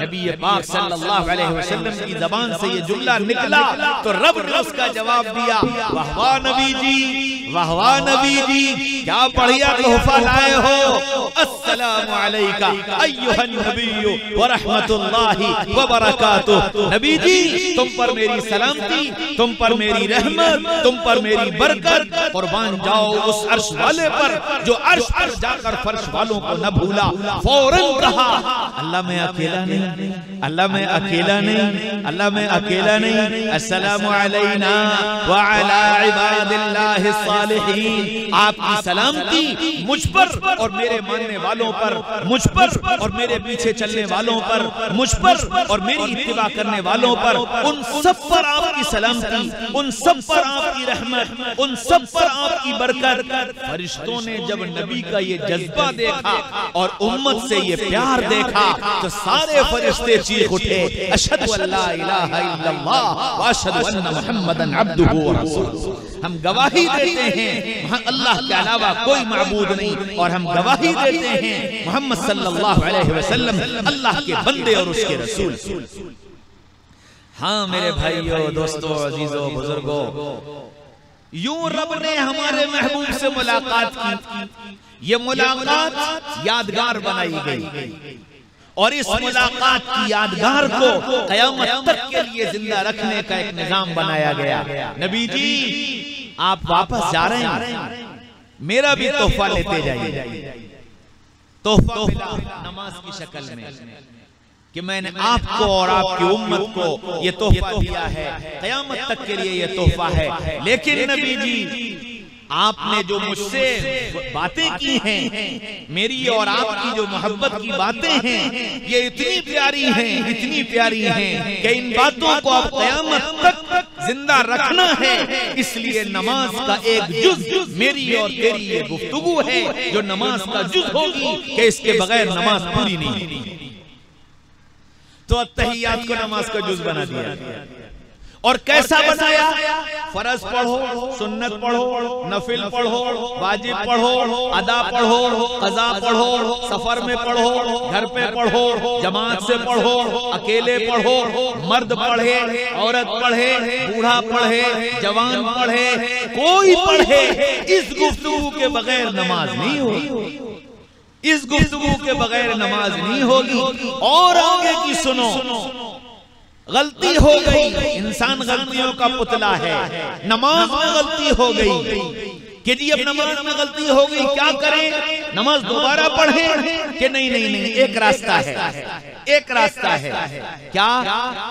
नबी पाक सल्लल्लाहु अलैहि वसल्लम की जबान से ये जुमला निकला तो रब ने उसका जवाब दिया, वाह वाह नबी जी, वाह वाह नबी जी, क्या बढ़िया तोहफा लाए हो। अस्सलामु अलैका अय्युहन नबिय्यु व रहमतुल्लाहि व बरकातुहू। नबी जी, तुम पर मेरी सलामती, तुम पर मेरी रहमत, तुम पर मेरी बरकत। कुर्बान जाओ उस अर्श वाले पर जो अर्श पर जाकर फर्श वालों को न भूला। फौरन कहा, अल्लाह मैं अकेला नहीं, अल्लाह मैं अकेला नहीं, अल्लाह मैं अकेला नहीं। अस्सलामु अलैना व अला इबादिल्लाहिस सालिहीन। आपकी सलामती मुझ पर और मेरे मानने वालों पर, मुझ पर और मेरे पीछे चलने वालों पर, मुझ पर और मेरी इत्तिबा करने वालों पर, उन सब पर आपकी सलामती, उन सब पर आपकी रहमत, उन सब पर आपकी बरकत। फरिश्तों ने जब नबी का ये जज्बा देखा और उम्मत से ये प्यार देखा तो सारे फरिश्ते चीख उठे, अशहदु अल्ला इलाहा इल्लल्लाह व अशहदु अन्ना मुहम्मदन अब्दुहु व रसूलुहु। हम गवाही देते हैं वहाँ अल्लाह के अलावा कोई माबूद नहीं, और हम गवाही देते हैं मोहम्मद सल्लल्लाहु अलैहि वसल्लम अल्लाह के बंदे और उसके रसूल। हाँ मेरे भाइयों, दोस्तों, अजीजों, बुजुर्गों, यूं रब ने हमारे महबूब से मुलाकात की, ये मुलाकात यादगार बनाई गई और इस मुलाकात की यादगार को क़यामत तक के लिए जिंदा रखने का एक निजाम बनाया गया। नबी जी आप वापस जा रहे हैं, मेरा भी तोहफा लेते जाइए। तोहफा मिला नमाज की शक्ल में कि मैंने आपको और आपकी उम्मत को ये तोहफा दिया है, क़यामत तक के लिए ये तोहफा है। लेकिन नबी जी आपने जो मुझसे बातें की हैं, मेरी और आपकी जो मोहब्बत की बातें हैं, ये इतनी प्यारी हैं, इतनी प्यारी हैं कि इन बातों को अब क़यामत तक जिंदा रखना है। इसलिए नमाज का एक जुज मेरी और तेरी ये गुफ्तगू है जो नमाज का जुज होगी कि इसके बगैर नमाज पूरी नहीं। तो अत्तहियात को नमाज का जुज बना दिया। और कैसा बनाया? फर्ज पढ़ो, सुन्नत पढ़ो, नफिल पढ़ो, वाजिब पढ़ो, अदा पढ़ो, कज़ा पढ़ो, सफर में पढ़ो, घर पे पढ़ो, जमात से पढ़ो, अकेले पढ़ो, मर्द पढ़े, औरत पढ़े, बूढ़ा पढ़े, जवान पढ़े, कोई पढ़े, इस गुफ्तगू के बगैर नमाज नहीं होगी। इस गुफ्तगू के बगैर नमाज नहीं होगी। और आगे की सुनो, गलती हो गई, इंसान गलतियों का पुतला है। नमाज में गलती हो गई कि जी अब नमाज में गलती हो गई, क्या करें? नमाज दोबारा पढ़ें कि नहीं? नहीं नहीं, एक रास्ता है, एक रास्ता है। क्या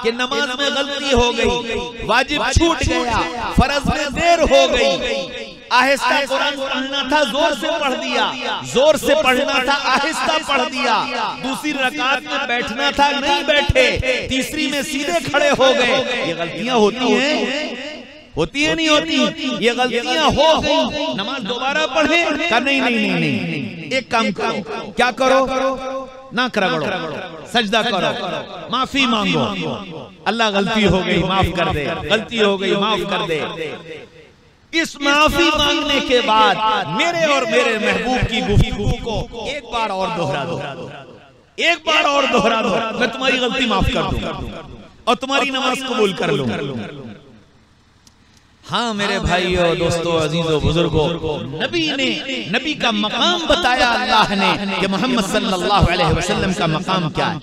कि नमाज में गलती हो गई, वाजिब छूट गया, फर्ज में देर हो गई, आहिस्ता कुरान पढ़ना था, जोर से पढ़ दिया, जोर से पढ़ना था, आहिस्ता पढ़ दिया, दूसरी रकात में बैठना था, नहीं बैठे, तीसरी में सीधे खड़े हो गए। ये गलतियां होती हैं, होती है नहीं होती? ये गलतियां हो गई, नमाज दोबारा पढ़े का नहीं? नहीं नहीं नहीं, एक काम करो, क्या करो? ना रगड़ो, सजदा करो, माफी मांगो, अल्लाह गलती हो गई माफ कर दे, गलती हो गई माफ कर दे। इस माफी मांगने के बाद मेरे और मेरे महबूब की गुफ्तगू को एक बार और दोहरा दो, एक बार और दोहरा दो, मैं तुम्हारी गलती माफ कर दूंगा और तुम्हारी नमाज कबूल कर लूंगा। हाँ मेरे भाइयों, दोस्तों, अजीजों, बुजुर्गों, नबी का मकाम बताया अल्लाह ने कि मोहम्मद सल्लल्लाहु अलैहि वसल्लम का मकाम क्या है।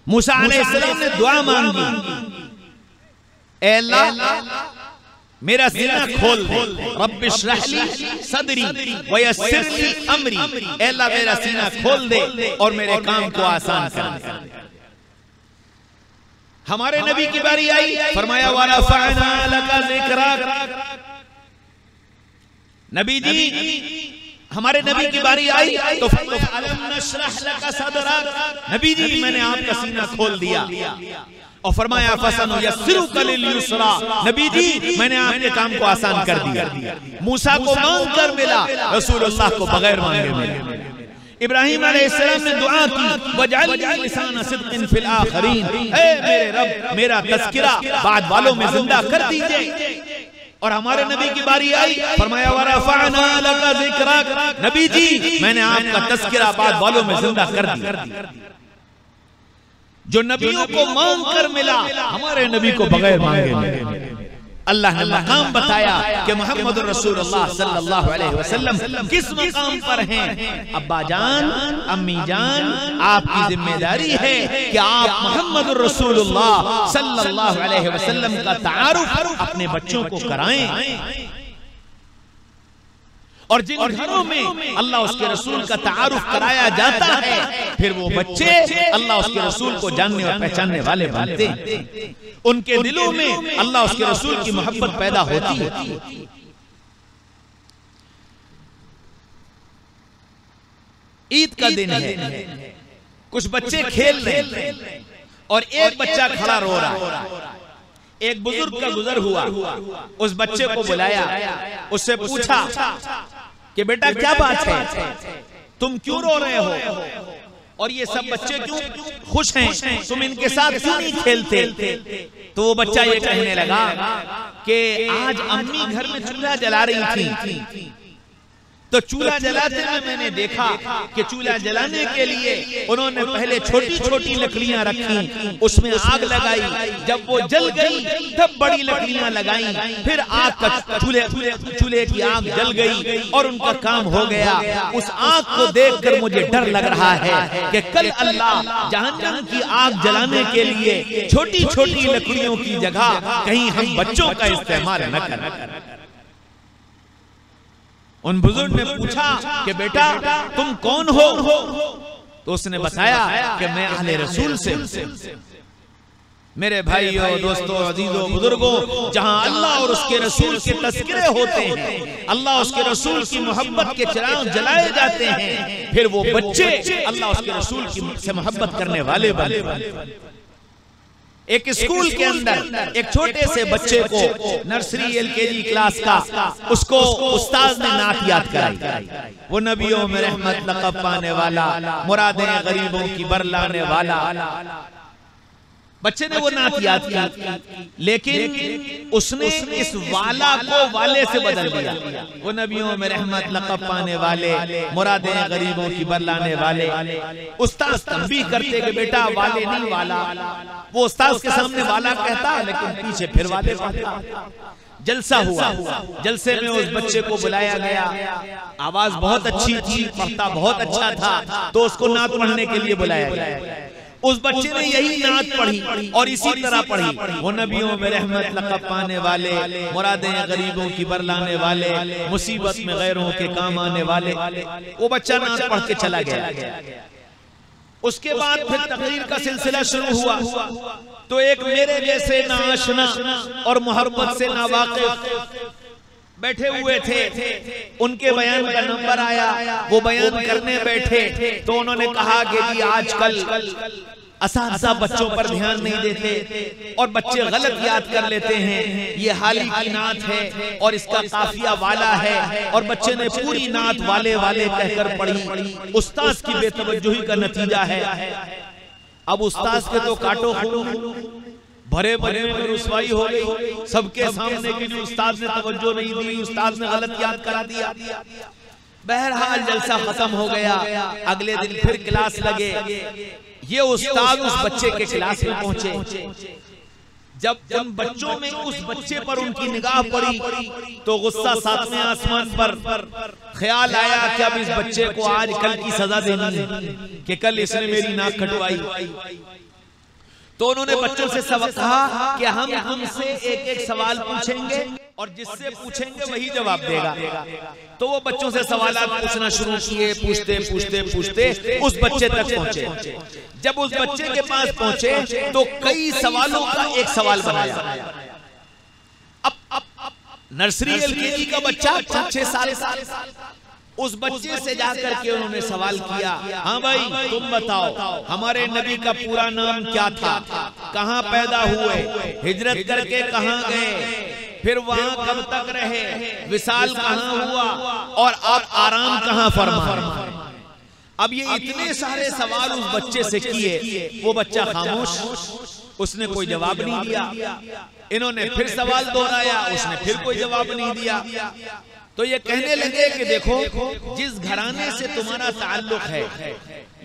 मूसा अलैहिस्सलाम ने दुआ मांगी, ऐ अल्लाह मेरा सीना खोल दे, रब्बि इश्रह ली सदरी व यस्सिर ली अमरी, ऐ अल्लाह मेरा सीना खोल दे और मेरे काम को आसान कर दे। हमारे नबी की बारी आई, फरमाया वरफ़अना लका ज़िक्रक। नबी जी हमारे नबी की बारी आई तो फरमाया अलम नशरह लका सदरक। नबी जी मैंने आपका सीना खोल दिया और फरमाया फसनुयस्सिरुका लिल-युस्रा। नबी जी मैंने आपके काम को आसान कर दिया। मूसा को मांग कर मिला, रसूलुल्लाह को बगैर मांगे मिला। इब्राहिम अलैहिस्सलाम ने दुआ की, वजअल लिसान सिद्क़िन फिल आखिरीन, ऐ मेरे रब मेरा तज़किरा बाद वालों में जिंदा कर दीजिए। और हमारे नबी की बारी आई, फरमाया वरफ़अना लका ज़िक्रक। नबी जी मैंने आपका तज़किरा बाद वालों में जिंदा कर दिया। जो नबियों को मांग कर मिला, हमारे नबी को बगैर मांगे मिला। अल्लाह ने मकाम बताया कि मोहम्मद रसूलुल्लाह सल्लल्लाहु अलैहि वसल्लम किस मकाम पर हैं। अब्बा जान, अम्मी जान, आपकी जिम्मेदारी है कि आप मोहम्मद रसूलुल्लाह सल्लल्लाहु अलैहि वसल्लम का तारुफ अपने बच्चों को कराएं। और जिन घरों में अल्लाह उसके रसूल का तारुफ कराया जाता है, फिर वो बच्चे अल्लाह उसके रसूल को जानने और पहचानने वाले बनते हैं। उनके दिलों में अल्लाह उसके रसूल की मोहब्बत पैदा होती है। ईद का दिन है, कुछ बच्चे खेल रहे हैं और एक बच्चा खड़ा रो रहा है। एक बुजुर्ग का गुजर हुआ, उस बच्चे को बुलाया, उससे पूछा कि बेटा क्या बात है, तुम क्यों रो रहे हो और ये सब बच्चे क्यों खुश हैं, तुम इनके साथ क्यों नहीं खेलते? तो वो बच्चा ये कहने लगा कि आज अम्मी घर में चूल्हा जला रही थी, तो चूल्हा जलाते में मैंने देखा कि चूल्हा जलाने के लिए उन्होंने पहले छोटी छोटी लकड़ियां रखी, उसमें आग लगाई, जब वो जल गई तब बड़ी लकड़ियां लगाई, फिर आग का चूल्हे की आग जल गई और उनका काम हो गया। उस आग को देखकर मुझे डर लग रहा है कि कल अल्लाह जहन्नम की आग जलाने के लिए छोटी छोटी लकड़ियों की जगह कहीं हम बच्चों का इस्तेमाल न करें। उन बुजुर्ग ने पूछा कि बेटा तुम कौन हो? तो उसने बताया कि मैं अहले रसूल से। मेरे भाइयों, दोस्तों, अजीजों, बुजुर्गों, जहां अल्लाह और उसके रसूल के तज़किरे होते हैं, अल्लाह उसके रसूल की मोहब्बत के चिराग जलाए जाते हैं, फिर वो बच्चे अल्लाह उसके रसूल की से मोहब्बत करने वाले बने। एक स्कूल के अंदर एक छोटे से बच्चे को नर्सरी LKG क्लास का उसको उस्ताद ने नात याद कराई। वो नबियों में रहमत लक़ब पाने वाला, मुरादें गरीबों की बरलाने वाला, बच्चे ने वो नात याद की, लेकिन उसने इस वाला को वाले से बदल दिया। वो नबियों में रहमत लक़ब पाने वाले, मुरादें गरीबों की बरलाने वाले। उस्ताद तंबीह करते कि बेटा वाले नहीं वाला। वो उस्ताद के सामने वाला कहता, लेकिन पीछे फिर वाले कहता। जलसा हुआ, जलसे में उस बच्चे को बुलाया गया। आवाज बहुत अच्छी थी, पढ़ता बहुत अच्छा था, तो उसको नात पढ़ने के लिए बुलाया गया। उस बच्चे ने यही नात पढ़ी और इसी तरह पढ़ी। वो नबियों में रहमत लक़ब पाने वाले, मुरादें गरीबों की बरलाने वाले, मुसीबत में गैरों के काम आने वाले। वो बच्चा नात पढ़ के चला गया। उसके बाद फिर तकरीर का सिलसिला शुरू हुआ। तो एक मेरे जैसे नाआशना और मोहब्बत से नावाकिफ बैठे हुए थे, उनके बयान का नंबर आया। वो बयान करने बैठे तो उन्होंने कहा कि जी आजकल असातिज़ा बच्चों पर ध्यान नहीं देते और बच्चे गलत याद कर लेते हैं। ये हाली की नात है और इसका काफिया वाला है, और बच्चे ने पूरी नात वाले वाले कहकर पढ़ी। उस्ताद की बेतवज्जुही का नतीजा है। अब उस्ताद के तो काटो खून, भरे भरे रुसवाई हो गई सबके सामने की। जो उस्ताद ने तवज्जो नहीं दी, उस्ताद ने गलत याद करा दिया। बहरहाल जलसा खत्म हो गया। अगले दिन फिर क्लास लगे। ये उस्ताद उस बच्चे के क्लास में पहुंचे। जब बच्चों में उस बच्चे पर उनकी निगाह पड़ी तो गुस्सा सातवें आसमान पर। ख्याल आया कि अब इस बच्चे को आज कल की सजा देनी है कि कल इसने मेरी नाक कटवाई। तो उन्होंने बच्चों से कहा कि हम हमसे एक एक सवाल पूछेंगे और जिससे पूछेंगे वही जवाब देगा। तो वो बच्चों से सवालात पूछना शुरू किए। पूछते पूछते पूछते उस बच्चे तक पहुंचे। जब उस बच्चे के पास पहुंचे तो कई सवालों का एक सवाल बनाया। अब नर्सरी LKG का बच्चा 6 साल का, उस बच्चे से जाकर के उन्होंने सवाल किया, हाँ भाई तुम बताओ हमारे नबी का पूरा नाम क्या था, कहाँ पैदा हुए, हिजरत करके कहाँ गए, फिर वहां कब तक रहे, विसाल कहाँ हुआ और आप आराम कहाँ फरमाए। अब ये इतने सारे सवाल उस बच्चे से किए। वो बच्चा खामोश, उसने कोई जवाब नहीं दिया। इन्होंने फिर सवाल दोहराया, उसने फिर कोई जवाब नहीं दिया। तो ये कहने लगे कि देखो जिस घराने से तुम्हारा ताल्लुक है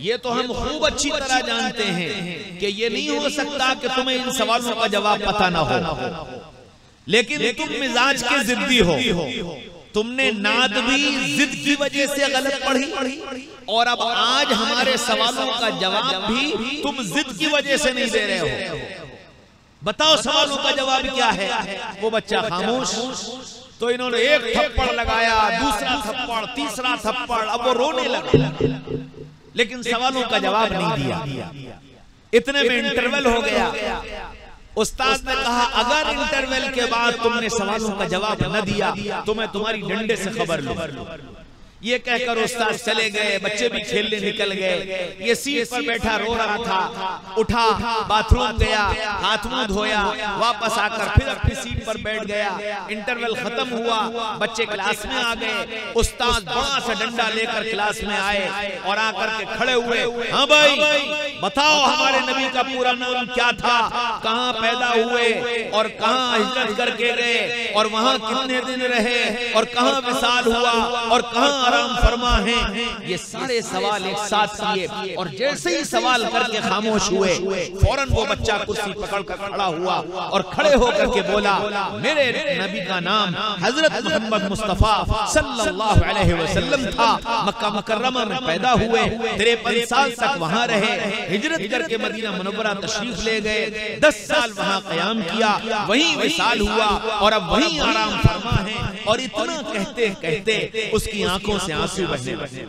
ये तो हम खूब अच्छी तरह जानते हैं कि ये नहीं हो सकता कि तुम्हें इन सवालों का जवाब पता ना हो, लेकिन तुम मिजाज के जिद्दी हो। तुमने नाद भी जिद की वजह से गलत पढ़ी और अब आज हमारे सवालों का जवाब भी तुम जिद की वजह से नहीं दे रहे हो। बताओ सवालों का जवाब क्या है। वो बच्चा खामोश। तो इन्होंने एक थप्पड़ लगाया, दूसरा थप्पड़, तीसरा थप्पड़। अब वो रोने लगा, लेकिन सवालों का जवाब नहीं दिया। इतने में इंटरवल हो गया। उस्ताद ने कहा अगर इंटरवल के बाद तुमने सवालों का जवाब न दिया तो मैं तुम्हारी डंडे से खबर लूं। ये कहकर उस्ताद चले गए। बच्चे भी खेलने निकल गए। ये सीट पर बैठा रो रहा था। उठा, बाथरूम गया, हाथ मुंह धोया, वापस आकर फिर अपनी सीट पर बैठ गया। इंटरवल खत्म हुआ, बच्चे क्लास में आ गए। उस्ताद बड़ा सा डंडा लेकर क्लास में आए और आकर के खड़े हुए। हाँ भाई बताओ हमारे नबी का पूरा नाम क्या था, कहाँ पैदा हुए और कहाँ हिजरत करके गए और वहां कितने दिन रहे और कहाँ विसाल हुआ और कहाँ आराम फरमा हैं। ये सारे सवाल एक साथ किए और जैसे ही सवाल करके खामोश हुए, फौरन वो बच्चा कुर्सी पकड़ कर खड़ा हुआ और खड़े होकर के बोला, मेरे नबी का नाम हजरत मोहम्मद मुस्तफा सल्लल्लाहु अलैहि वसल्लम था। मक्का मुकर्रमा में पैदा हुए, 53 साल तक वहां रहे, हिजरत करके मदीना मुनव्वरा तशरीफ ले गए, 10 साल वहां क़याम किया, वहीं विसाल हुआ और अब वहीं आराम फरमा है। और इतना कहते कहते उसकी आंखों से आंसू बहने लगे।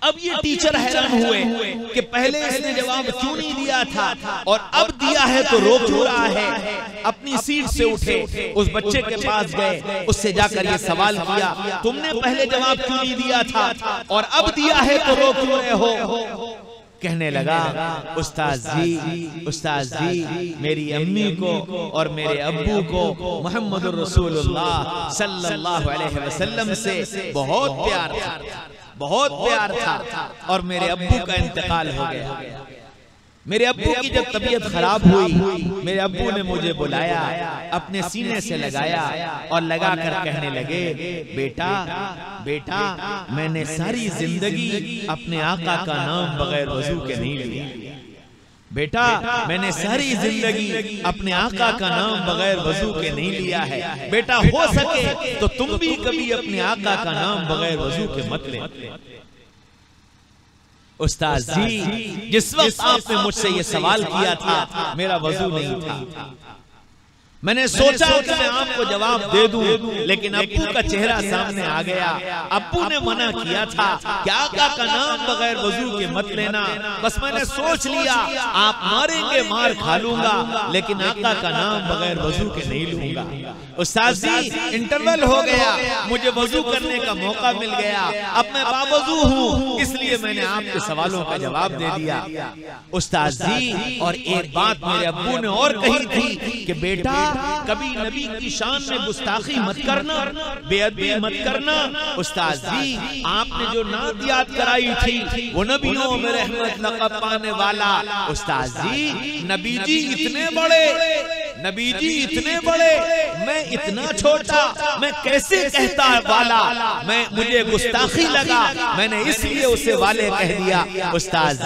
अब ये टीचर हैरान हुए कि पहले इसने जवाब क्यों नहीं दिया था और अब दिया है तो रो क्यों रहा है। अपनी सीट से उठे, उस बच्चे के पास गए, उससे जाकर ये सवाल किया, तुमने पहले जवाब क्यों नहीं दिया था और अब दिया है तो रो क्यों रहे हो। कहने लगा, उस्ताद जी मेरी अम्मी को और मेरे अब्बू को मुहम्मदुर रसूलुल्लाह सल्लल्लाहु अलैहि वसल्लम से बहुत प्यार था और मेरे अब्बू का इंतकाल हो गया। मेरे अब्बू की जब तबीयत खराब हुई, मेरे अब्बू ने मुझे बुलाया, अपने सीने से लगाया और लगाकर कहने लगे, बेटा मैंने सारी जिंदगी अपने आका का नाम बगैर वजू के नहीं लिया। बेटा मैंने सारी जिंदगी अपने आका का नाम बगैर वजू के नहीं लिया है। बेटा हो सके तो तुम भी कभी अपने आका का नाम बगैर वजू के मत ले। उस्ताद जी, जिस वक्त आपने मुझसे ये सवाल किया था मेरा वजू नहीं था। मैंने सोचा कि मैं आपको जवाब दे दूं, लेकिन अब्बू का चेहरा सामने आ गया। अब्बू ने मना किया था कि आका का नाम बगैर वजू के मत लेना। बस मैंने सोच लिया आप मारेंगे, मार खा लूंगा, लेकिन आका का नाम बगैर वजू के नहीं लूंगा। उस्ताद जी, इंटरवल हो गया, मुझे वजू करने का मौका मिल गया, अब मैं बावजू हूँ, इसलिए मैंने आपके सवालों का जवाब दे दिया। उस्ताद जी, और एक बात मेरे अब्बू ने और कही थी कि बेटा कभी नबी की शान में गुस्ताखी मत करना, बेअदबी मत करना। उस्ताद जी, आपने जो नात याद कराई थी वो नबियों में रहमत लक़ब पाने वाला। उस्ताद जी, नबी जी इतने बड़े, मैं इतना छोटा, मैं कैसे कहता वाला। मुझे गुस्ताखी लगा, मैंने इसलिए उसे वाले कह दिया। उस्ताद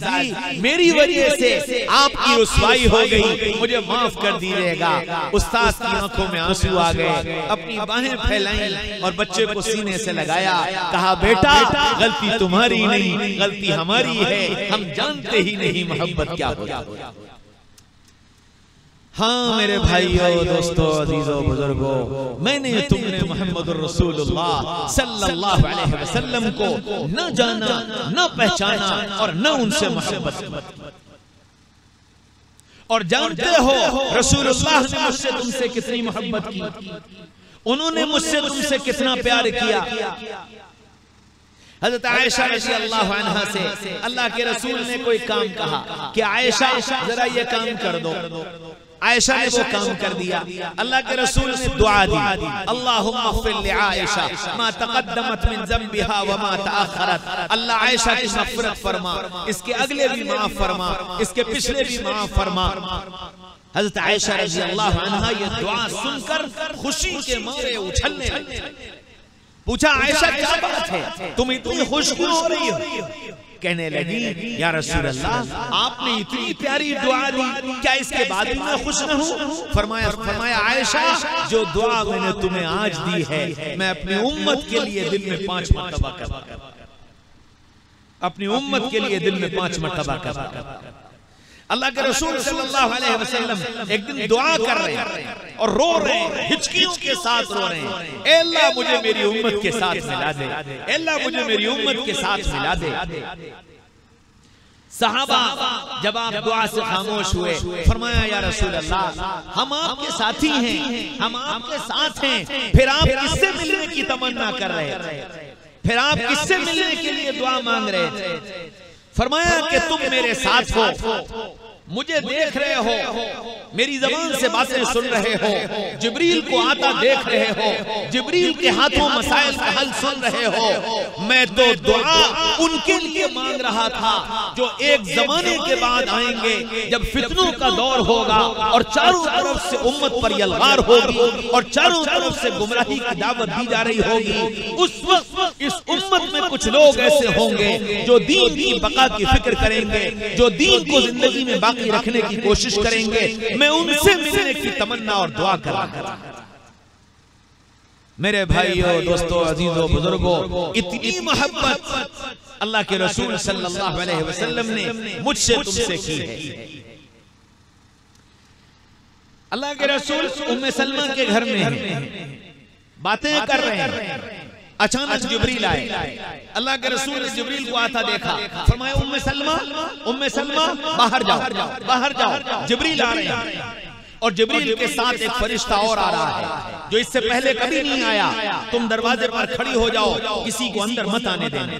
जी, मेरी वजह से आपकी रुसवाई हो गई, मुझे माफ कर दीजिएगा। उस्ताद की आंखों में आंसू आ गए, अपनी बाहें फैलाई और बच्चे को सीने से लगाया, कहा, बेटा गलती तुम्हारी नहीं, गलती हमारी है, हम जानते ही नहीं मोहब्बत क्या होता है। हाँ मेरे भाइयों, दोस्तों, अजीजों, बुजुर्गों, मैंने तुमने मोहम्मदुर रसूलुल्लाह सल्लल्लाहु अलैहि वसल्लम को न जाना, न पहचाना और न उनसे मोहब्बत। और जानते हो रसूलुल्लाह ने मुझसे तुमसे कितनी मोहब्बत की, उन्होंने मुझसे तुमसे कितना प्यार किया। हज़रत आयशा रज़ियल्लाहु अन्हा से अल्लाह के रसूल ने कोई काम कहा कि आयशा जरा ये काम कर दो। आयशा ने वो काम कर दिया। अल्लाह के रसूल ने दुआ दी, अल्लाहुम्मा अग़फ़िर li आयशा मा तक़द्दमत मिन ज़ंबिहा व मा तअख़्ख़रत। अल्लाह आयशा की मग़फ़िरत फरमा, इसके अगले भी माफ फरमा, इसके पिछले भी माफ फरमा। हज़रत आयशा रज़ियल्लाहु अन्हा ये दुआ सुनकर खुशी के मारे उछलने लगी। पूछा, आयशा क्या बात है, तुम इतनी खुश क्यों हो रही हो? कहने लगी, या रसूल अल्लाह, आपने इतनी प्यारी दुआ दी, क्या इसके बाद भी मैं खुश न हूँ? फरमाया आयशा, जो दुआ मैंने तुम्हें आज दी है, मैं अपनी उम्मत के लिए दिन में 5 मरतबा करता, अपनी उम्मत के लिए दिन में 5 मरतबा करता। अल्लाह के रसूल सल्लल्लाहु अलैहि वसल्लम एक दिन दुआ कर रहे हैं और रो रहे हैं, हिचकियों के साथ रो रहे हैं, ए अल्लाह मुझे मेरी उम्मत के साथ मिला दे, ए अल्लाह मुझे मेरी उम्मत के साथ मिला दे। सहाबा जब आप दुआ से खामोश हुए, फरमाया, या रसूल अल्लाह, हम आपके साथी हैं, हम आपके साथ हैं, फिर आप किससे मिलने की तमन्ना कर रहे थे? फिर आप किससे मिलने के लिए दुआ मांग रहे थे? फरमाया कि तुम मेरे साथ हो, मुझे देख रहे हो, मेरी जबान से बातें सुन रहे हो, जिब्रील को आता देख रहे हो, जिब्रील के हाथों मसाइल का हल सुन रहे हो। मैं तो दुआ उनके लिए मांग रहा था जो एक जमाने के बाद आएंगे, जब फितनों का दौर होगा और चारों तरफ से उम्मत पर यलगार होगी और चारों तरफ से गुमराही की दावत दी जा रही होगी। उस वक्त इस उम्मत में कुछ लोग ऐसे होंगे जो दीन की बका की फिक्र करेंगे, जो दीन को जिंदगी में बाकी रखने की कोशिश करेंगे। मैं उनसे मिलने की तमन्ना और दुआ कर रहा था। मेरे भाइयों, दोस्तों, अजीजों, बुजुर्गों, इतनी मोहब्बत अल्लाह के रसूल सल्लल्लाहु अलैहि वसल्लम ने मुझसे तुमसे की है। अल्लाह के रसूल उम्मे सलमा के घर में हैं, बातें कर रहे हैं। अचानक जिब्रील आए। अल्लाह के रसूल ने जिब्रील को आता देखा, फरमाया उम्मे सलमा बाहर जाओ, बाहर जाओ। जिब्रील आ रहे हैं और जिब्रील के साथ एक फरिश्ता और आ रहा है जो इससे पहले कभी नहीं आया। तुम दरवाजे पर खड़ी हो जाओ, किसी को अंदर मत आने देना।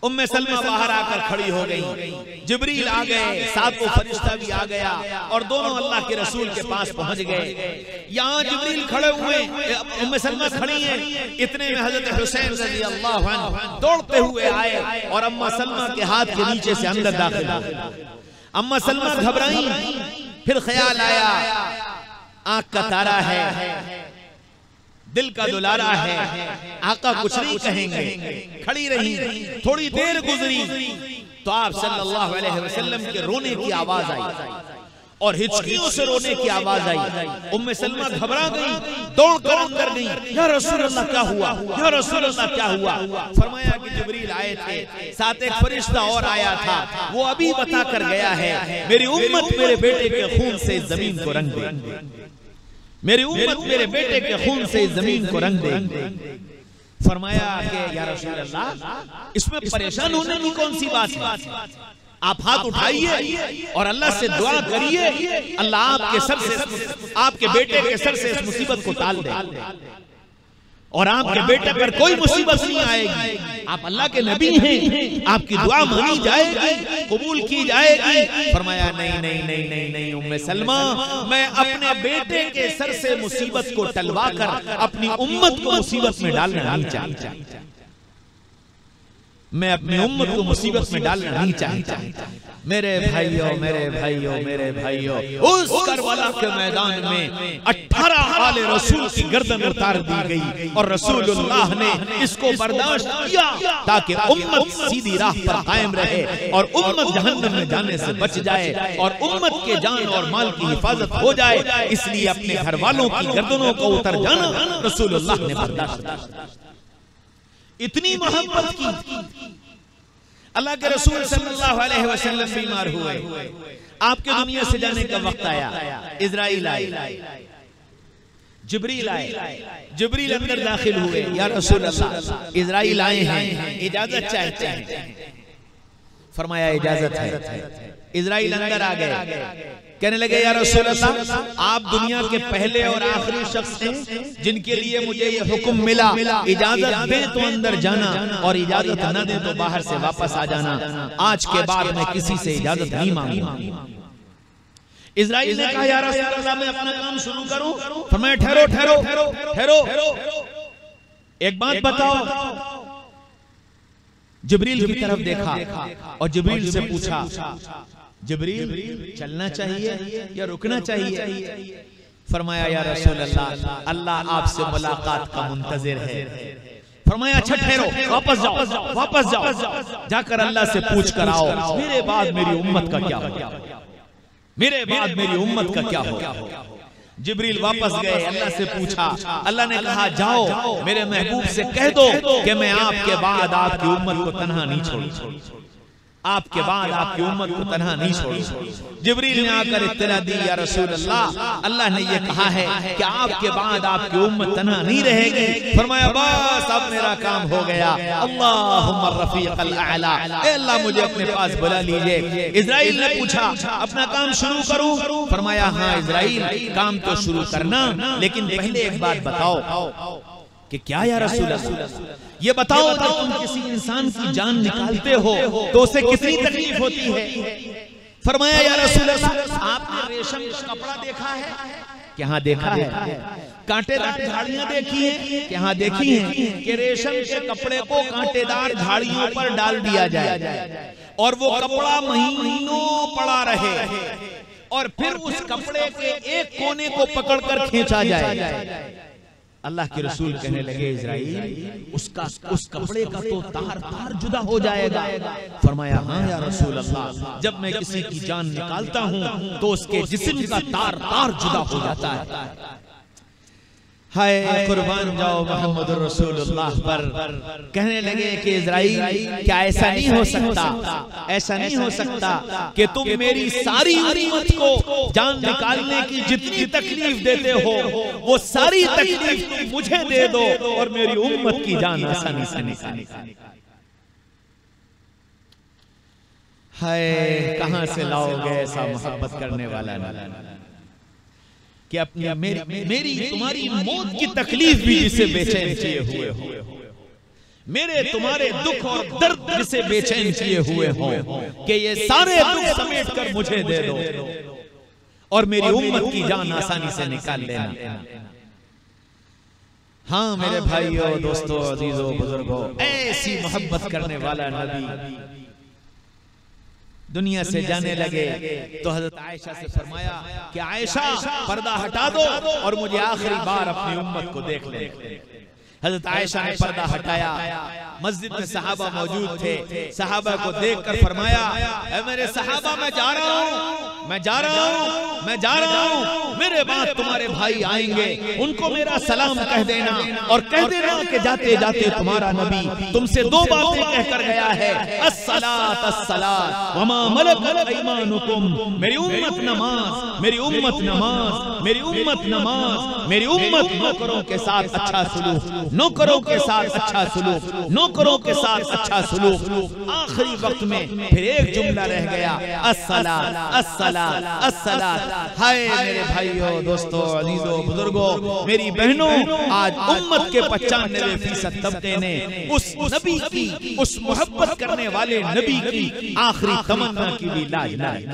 उम्मे सलमा बाहर आकर खड़ी हो गई। जिब्रील आ गए, साथ वो फरिश्ता भी आ गया और दोनों अल्लाह के रसूल के पास पहुंच गए। यहाँ जिब्रील खड़े हुए, उम्मे सलमा खड़ी हैं। इतने में हजरत हुसैन रज़ियल्लाहु अन्हु दौड़ते हुए आए और अम्मा सलमा के हाथ के नीचे से अंदर दाखिल हुए। अम्मा सलमा घबराई, फिर ख्याल आया आंख का तारा है, दिल का दुलारा है, आका कुछ नहीं कहेंगे। खड़ी रही, थोड़ी देर गुजरी तो आप सल्लल्लाहु अलैहि वसल्लम के रोने की आवाज आई और हिचकियों से रोने की आवाज आई। उम्मे सलमा घबरा गई, दौड़कर अंदर गई। या रसूल अल्लाह क्या हुआ, या रसूल अल्लाह क्या हुआ? फरमाया कि जिब्रील आए थे, साथ एक फरिश्ता और आया था, वो अभी बता कर गया है मेरी उम्मत मेरे बेटे के खून से जमीन को रंग दे, मेरी उम्मत मेरे बेटे के खून से जमीन को रंग दे। फरमाया कि या रसूल अल्लाह, इसमें परेशान होने की कौन सी बात है? आप हाथ उठाइए और अल्लाह से दुआ करिए, अल्लाह आपके सर से, आपके बेटे के सर से इस मुसीबत को टाल दे और आपके बेटे पर कोई मुसीबत नहीं आएगी। आप अल्लाह के नबी हैं, आपकी दुआ मानी जाएगी, कबूल की जाएगी। फरमाया नहीं नहीं नहीं नहीं नहीं उम्मे सलमा, मैं अपने बेटे के सर से मुसीबत को टलवा कर अपनी उम्मत को मुसीबत में डालना नहीं चाहता। मैं अपनी उम्मत को मुसीबत में डालना नहीं चाहता। मेरे भाइयों, मेरे भाइयों, मेरे भाइयों, उस करबला के मैदान में 18 आले रसूल की गर्दन उतार दी गई और रसूलुल्लाह ने इसको बर्दाश्त किया ताकि उम्मत सीधी राह पर कायम रहे और उम्मत जहन्नम में जाने से बच जाए और उम्मत के जान और माल की हिफाजत हो जाए। इसलिए अपने घर वालों की गर्दनों को उतर जाना रसूलुल्लाह ने बर्दाश्त किया। इतनी मोहब्बत की। अल्लाह के रसूल सल्लल्लाहु अलैहि वसल्लम बीमार हुए, आपके दुनिया से जाने का वक्त आया। इज़राइल आए, जिब्रील आए, जिब्रील अंदर दाखिल हुए। या रसूल अल्लाह, इज़राइल आए हैं, इजाजत चाहते हैं। फरमाया इजाजत है। इज़राइल अंदर आ गए, कहने लगे या रसूल अल्लाह, आप दुनिया के पहले और आखिरी शख्स हैं जिनके लिए मुझे ये हुक्म मिला, इजाजत दें तो अंदर जाना और इजाजत न दें तो बाहर से वापस आ जाना। आज के बाद मैं किसी से इजाजत नहीं मांगूंगा। इज़राइल ने कहा या रसूल अल्लाह, मैं अपना काम शुरू करूं? फरमाया ठहरो ठहरो ठहरो, एक बात बताओ। जिब्रील की तरफ देखा और जिब्रील से पूछा, जिब्रील चलना चाहिए या रुकना चाहिए? फरमाया या रसूल अल्लाह, अल्लाह आपसे मुलाकात का मुंतजिर है। फरमाया अच्छा ठहरो, वापस जाओ, वापस जाओ, जाकर अल्लाह से पूछ कर आओ मेरे बाद मेरी उम्मत का क्या होगा, मेरे बाद मेरी उम्मत का क्या होगा। जिब्रील वापस गए, अल्लाह से पूछा। अल्लाह ने कहा जाओ मेरे महबूब से कह दो कि मैं आपके बाद आपकी उम्मत को तन्हा नहीं छोड़ूंगा, आपके बाद आपकी उम्मत को तन्हा नहीं छोड़ूंगा। जिब्रील ने आकर इत्तला दी या रसूल अल्लाह, अल्लाह ने ये कहा है कि आपके बाद आपकी उम्मत तन्हा नहीं रहेगी। फरमाया बस अब मेरा काम हो गया। अल्लाहुम्मा रफीक़ल अला, ए अल्लाह मुझे अपने पास बुला लीजिए। इज़राइल ने पूछा अपना काम शुरू करूं? फरमाया हाँ इज़राइल, काम तो शुरू करना, लेकिन पहले एक बात बताओ कि क्या या रसूल अल्लाह, ये बताओ जब तुम किसी इंसान की जान निकालते हो तो उसे कितनी तकलीफ होती है? फरमाया या रसूल अल्लाह, आपने रेशम का कपड़ा देखा है? कि हाँ देखा है। कांटेदार झाड़ियां देखी हैं? कि हाँ देखी हैं। कि रेशम के कपड़े को कांटेदार झाड़ियों पर डाल दिया जाए और वो कपड़ा महीनों पड़ा रहे और फिर उस कपड़े के एक कोने को पकड़कर खींचा जाए। अल्लाह के रसूल कहने लगे इज़राइल, उस कपड़े का तो तार जुदा हो जाएगा। फरमाया हाँ या रसूल अल्लाह, जब मैं किसी की जान निकालता हूँ तो उसके जिस्म का तार जुदा हो जाता है। हाय कुर्बान जाओ मोहम्मद रसूलुल्लाह पर। कहने लगे कि इज़राइल, क्या ऐसा नहीं हो सकता, ऐसा नहीं हो सकता कि तुम मेरी सारी उम्मत को जान निकालने की जितनी तकलीफ देते हो वो सारी तकलीफ तुम मुझे दे दो और मेरी उम्मत की जान आसानी से निकाल। हाय कहां से लाओगे ऐसा मोहब्बत करने वाला ना, कि अपनी मेरी तुम्हारी मौत की तकलीफ भी जिसे बेचैन किए हुए हो, मेरे तुम्हारे दुख और दर्द जिसे बेचैन किए हुए हो, कि ये सारे दुख समेट कर मुझे दे दो और मेरी उम्मत की जान आसानी से निकाल लेना। हाँ मेरे भाइयों, दोस्तों, अजीजों, बुजुर्गों, ऐसी मोहब्बत करने वाला नबी दुनिया से जाने लगे तो हजरत आयशा से फरमाया कि आयशा पर्दा हटा दो और मुझे आखिरी बार अपनी उम्मत को देख ले। हजरत आयशा ने पर्दा हटाया, मस्जिद में सहाबा मौजूद थे। सहाबा को देखकर फरमाया, ऐ मेरे सहाबा, मैं जा रहा हूँ, मैं जा रहा हूँ, मैं जा रहा हूँ, मेरे बाद तुम्हारे भाई आएंगे, उनको मेरा सलाम कह देना और कह देना कि जाते जाते तुम्हारा नबी तुमसे दो बातें कहकर गया है, अस्सलात अस्सलात वमा मलकत ऐमानुकुम। मेरी उम्मत नमाज, मेरी उम्मत नमाज, मेरी उम्मत नमाज, मेरी उम्मत नौकरों के साथ अच्छा सुलूक, नौकरों के साथ अच्छा सुलूक, नौकरों के साथ अच्छा सुलूक। आखिरी वक्त में फिर एक जुमला रह गया, अस्सलात अस्सलात अस्सलात। हाय मेरे भाइयों, दोस्तों, अजीजों, बुजुर्गों, मेरी बहनों, आज उम्मत के 95% तबके ने उस नबी की, उस मोहब्बत करने वाले नबी की आखिरी तमन्ना की भी लाज लाई।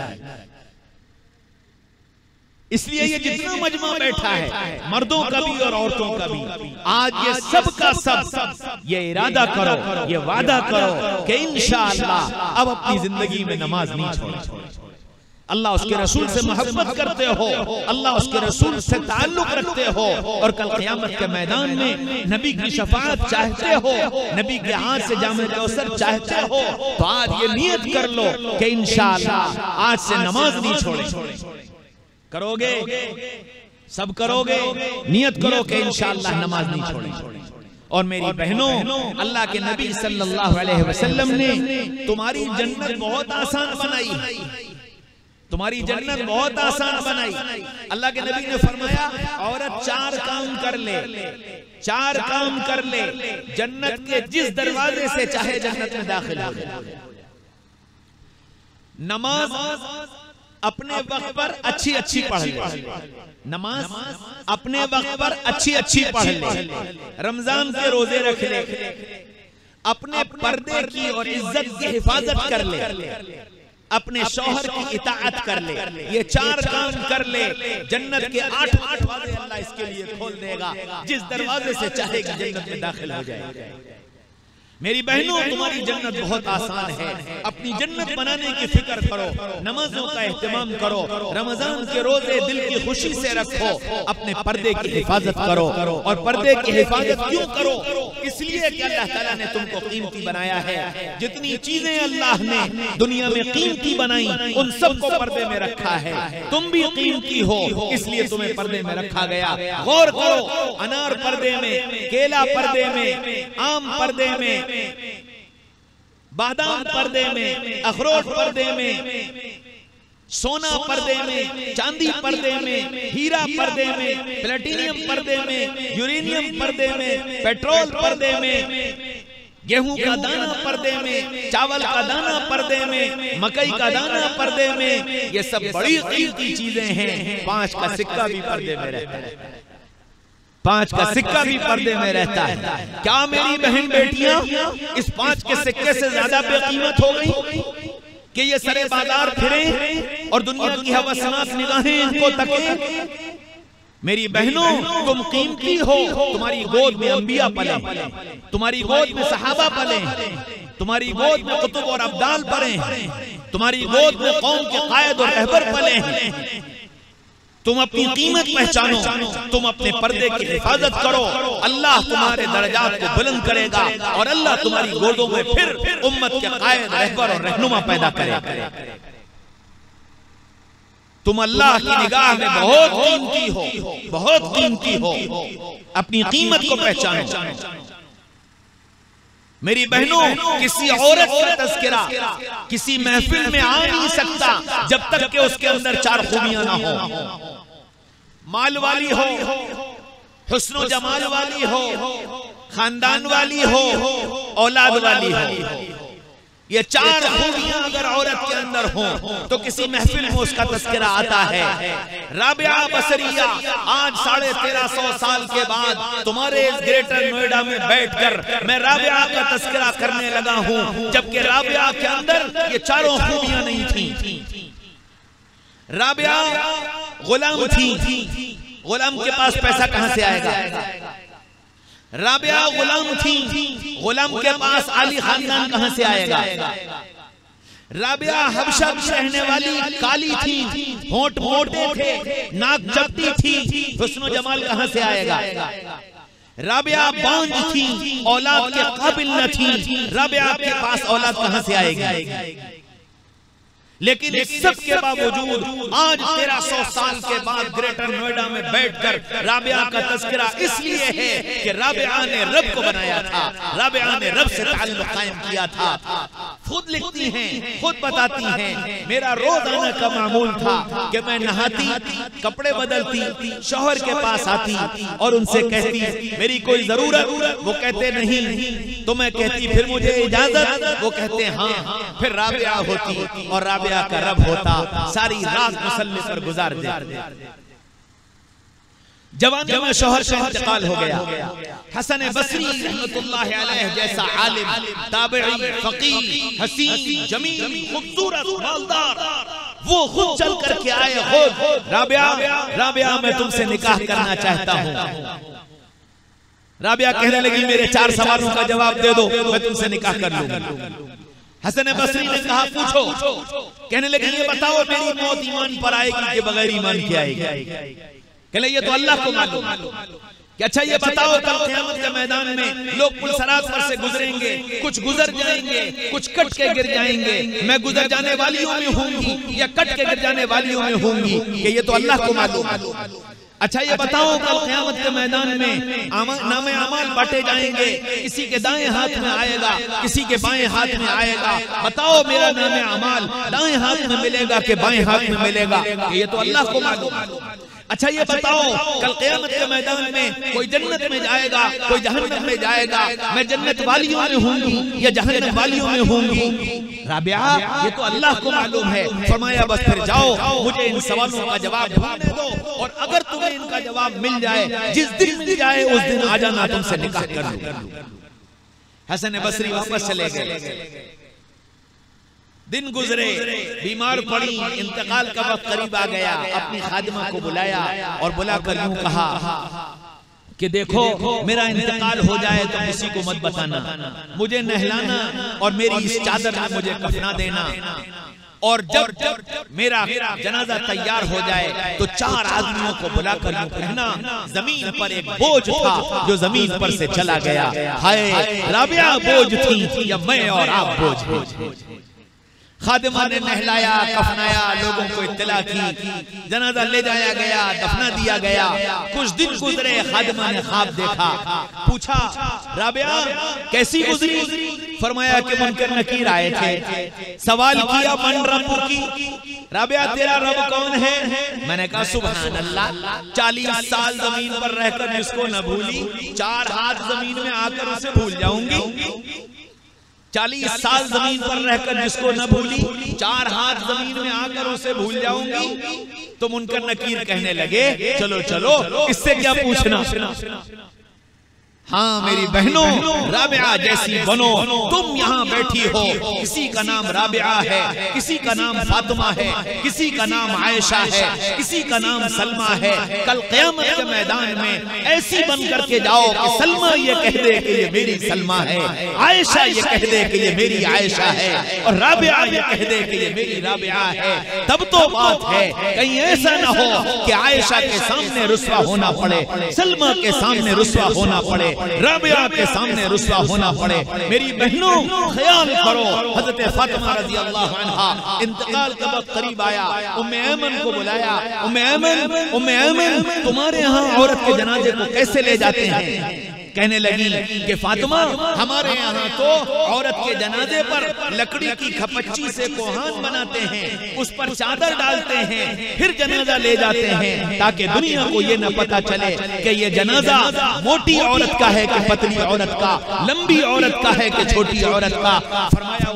इसलिए ये जितना मजमा बैठा है, मर्दों का भी और औरतों का भी, आज ये सब का सब ये इरादा करो, ये वादा करो कि इंशाअल्लाह अब अपनी जिंदगी में नमाज नहीं छोड़ो। अल्लाह उसके रसूल से मोहब्बत करते हो, अल्लाह उसके रसूल से ताल्लुक रखते हो और कल क़यामत के मैदान में नबी की शफाअत चाहते हो, नबी के हाथ से जामे कौसर चाहते हो, तो आज ये नियत कर लो कि इंशाअल्लाह आज से नमाज नहीं छोड़े। करोगे? सब करोगे? नियत करो कि इंशाअल्लाह नमाज नहीं छोड़ेंगे। और मेरी बहनों, अल्लाह के नबी सल्लल्लाहु अलैहि वसल्लम ने तुम्हारी जन्नत बहुत आसान बनाई, तुम्हारी जन्नत बहुत आसान बनाई। अल्लाह के नबी ने फरमाया, औरत 4 काम कर ले, 4 काम कर ले, जन्नत के जिस दरवाजे से चाहे जन्नत में दाखिल हो जाए। नमाज अपने वक्त पर अच्छी अच्छी पढ़ ले, नमाज अपने वक्त पर अच्छी अच्छी पढ़ ले, रमजान के रोजे रख ले, अपने पर्दे की और इज्जत की हिफाजत कर ले, अपने शौहर की इताअत कर ले। ये 4 काम कर ले, जन्नत के 8 दरवाजे अल्लाह इसके लिए खोल देगा, जिस दरवाजे से चाहेगी जन्नत में दाखिल हो जाएगा। मेरी बहनों, तुम्हारी जन्नत बहुत आसान है। अपनी जन्नत बनाने की फिक्र करो, नमाजों का एहतमाम करो, रमजान के रोजे दिल की खुशी से रखो, अपने पर्दे की हिफाजत करो। और पर्दे की हिफाजत क्यों करो? इसलिए कि अल्लाह ताला ने तुमको कीमती बनाया है। जितनी चीजें अल्लाह ने दुनिया में कीमती बनाई, उन सबको पर्दे में रखा है। तुम भी कीमती हो, इसलिए तुम्हें पर्दे में रखा गया। गौर करो, अनार पर्दे में, केला पर्दे में, आम पर्दे में, बादाम पर्दे में, अखरोट पर्दे में, सोना पर्दे में, चांदी पर्दे में, हीरा पर्दे में, प्लेटिनियम पर्दे में, यूरेनियम पर्दे में, पेट्रोल पर्दे में, गेहूं का दाना पर्दे में, चावल का दाना पर्दे में, मकई का दाना पर्दे में। ये सब बड़ी कीमती चीजें हैं। 5 का सिक्का भी पर्दे में रहता है, 5 का सिक्का भी पर्दे में रहता है। क्या मेरी बहन बेटियां इस 5 के सिक्के से ज्यादा बेकीमत हो गई? कि ये सरे बाजार फिरे और दुनिया की हवसनाक निगाहें इनको तके। मेरी बहनों, तुम कीमती हो, तुम्हारी गोद में अंबिया पले, तुम्हारी गोद में सहाबा पले, तुम्हारी गोद में कुतुब और अब्दाल पले, तुम्हारी गोद में कौम के कायद और रहबर पले। तुम अपनी कीमत पहचानो, तुम अपने पर्दे की हिफाजत करो, अल्लाह तुम्हारे दर्जात को बुलंद करेगा और अल्लाह तुम्हारी गोदों में फिर उम्मत के कायद, रहबर और रहनुमा पैदा करेगा। तुम अल्लाह की निगाह में बहुत कीमती हो, बहुत कीमती हो, अपनी कीमत को पहचानो। मेरी बहनों, किसी औरत का तज़किरा किसी महफिल में आ नहीं सकता जब तक कि उसके अंदर 4 खूबियां ना हो। माल वाली हो, हुस्न जमाल वाली हो, खानदान वाली हो, औलाद वाली हो। ये 4 खूबियां अगर औरत के अंदर हो तो किसी महफिल में उसका तज़किरा आता है। राबिया बसरिया आज 1350 साल के बाद तुम्हारे इस ग्रेटर नोएडा में बैठकर मैं राबिया का तज़किरा करने लगा हूं, जबकि राबिया के अंदर ये 4 खूबियां नहीं थी। राबिया गुलाम थी, गुलाम के पास पैसा कहां से आएगा? राबिया गुलाम थी, गुलाम के पास आली खानदान कहां से आएगा? राबिया हबशा की रहने वाली काली थी, होंठ मोटे थे, नाक चपटी थी, हुस्न जमाल कहां से आएगा? राबिया बांझ थी, औलाद के काबिल न थी, राबिया के पास औलाद कहां से आएगी? लेकिन इस सब के बावजूद आज 1300 साल के बाद ग्रेटर नोएडा में बैठकर राबिया का तज़किरा इसलिए है कि राबिया ने रब को बनाया था, राबिया ने रब से ताल्लुक़ कायम किया था। खुद लिखती हैं, खुद बताती हैं, मेरा रोजाना का मामूल था कि मैं नहाती, कपड़े बदलती, शौहर के पास आती और उनसे कहती मेरी कोई जरूरत, वो कहते नहीं, तो मैं कहती फिर मुझे इजाजत, वो कहते हाँ, फिर राबिया होती और राबिया का रब होता, सारी रात मुसल्ले पर गुजार दे। जवानी में शौहर का इंतकाल हो गया। हसन बसरी रहमतुल्लाह अलैह जैसा आलिम, ताबिई, फकीह, हसीन, जमील, खूबसूरत, मालदार, वो खुद चल करके आए, खुद राबिया, राबिया मैं तुमसे निकाह करना चाहता हूँ। राबिया कहने लगी मेरे 4 सवालों का जवाब दे दो, मैं तुमसे निकाह कर लूंगी। हसन बसरी ने कहा पूछो। कहने लगे ये बताओ मेरी मौत ईमान पर आएगी कि बगैर ईमान की आएगी? कहले ये तो अल्लाह को मालूम। कि अच्छा ये बताओ कल क़यामत के मैदान में लोग पुल सरात पर से गुजरेंगे, कुछ गुजर जाएंगे, कुछ कट के गिर जाएंगे, मैं गुजर जाने वालियों में होंगी या कट के गिर जाने वालियों में होंगी, कि ये तो अल्लाह को मालूम। अच्छा ये बताओ कल क़यामत के मैदान में नामे अमाल बांटे जाएंगे, किसी के दाएं हाथ में आएगा, किसी के बाएं हाथ में आएगा, बताओ मेरा नामे अमाल दाएं हाथ में मिलेगा कि बाएं हाथ में मिलेगा? ये तो अल्लाह को मालूम। अच्छा ये बताओ कल क़यामत के मैदान में कोई जन्नत में जाएगा, कोई जहन्नम में जाएगा, मैं जन्नत वालियों में होंगी या जहन्नम वालियों में होंगी? राबिया ये तो अल्लाह को मालूम है। फरमाया बस फिर जाओ, मुझे इन सवालों का जवाब ढूंढने दो, और अगर तुम्हें इनका जवाब मिल जाए, जिस दिन मिल जाए उस दिन आ जाना, तुमसे निकाह कर लूंगा। हसन बसरी वापस चले गए। दिन गुजरे, बीमार पड़ी, इंतकाल का वक्त करीब आ गया। अपनी खादिमा को बुलाया और बुलाकर यूं कहा कि देखो मेरा इंतकाल हो जाए तो किसी को मत बताना, मुझे नहलाना और मेरी इस चादर में मुझे कफना देना, और जब मेरा जनाजा तैयार हो जाए तो 4 आदमियों को बुलाकर यूं कहना जमीन पर एक बोझ था जो जमीन पर से चला गया, हाय राबिया बोझ थी या मैं और आप बोझ। खादिमा ने नहलाया, कफनाया, लोगों को इत्तला की, जनाजा ले जाया गया, दफना दिया गया। कुछ दिन गुजरे, खादिमा ने ख्वाब देखा। पूछा राबिया कैसी गुजरी? फरमाया कि मुनकर नकीर आए थे, सवाल किया मन रब की, राबिया तेरा रब कौन है? मैंने कहा सुभान अल्लाह, 40 साल जमीन पर रहकर जिसको न भूली, 4 हाथ जमीन में आकर उसे भूल जाऊंगी। 40 साल जमीन पर रहकर जिसको न भूली, 4 हाथ जमीन में आकर उसे भूल जाऊंगी। तो मुनकर नकीर कहने लगे चलो चलो, इससे क्या पूछना? हाँ मेरी बहनों, राबिया जैसी बनो। तुम यहाँ बैठी हो, किसी का नाम राबिया है, किसी का नाम फातिमा है, किसी का नाम आयशा है, किसी का नाम सलमा है। कल क़यामत के मैदान में ऐसी बन करके जाओ कि सलमा ये कह दे कि ये मेरी सलमा है, आयशा ये कह दे कि ये मेरी आयशा है, और राबिया ये कह दे कि ये मेरी राबिया है। तब तो बात है। कहीं ऐसा ना हो कि आयशा के सामने रुस्वा होना पड़े, सलमा के सामने रुस्वा होना पड़े, राबिया के सामने रुस्वा होना पड़े। मेरी बहनों, ख्याल करो। हज़रत फातिमा रज़ी अल्लाह अन्हा इंतकाल का वक्त करीब आया, उम्मे ऐमन को बुलाया। उम्मे ऐमन तुम्हारे यहाँ औरत के जनाजे को कैसे ले जाते हैं? कहने लगी कि फातिमा, हमारे यहाँ तो औरत के जनाजे पर लकड़ी की खपच्ची से कोहान बनाते हैं, उस पर चादर डालते हैं, फिर जनाजा ले जाते हैं, ताकि दुनिया को ये न पता चले कि ये जनाजा मोटी औरत का है कि पतली औरत का, लंबी औरत का है कि छोटी औरत का। फरमाया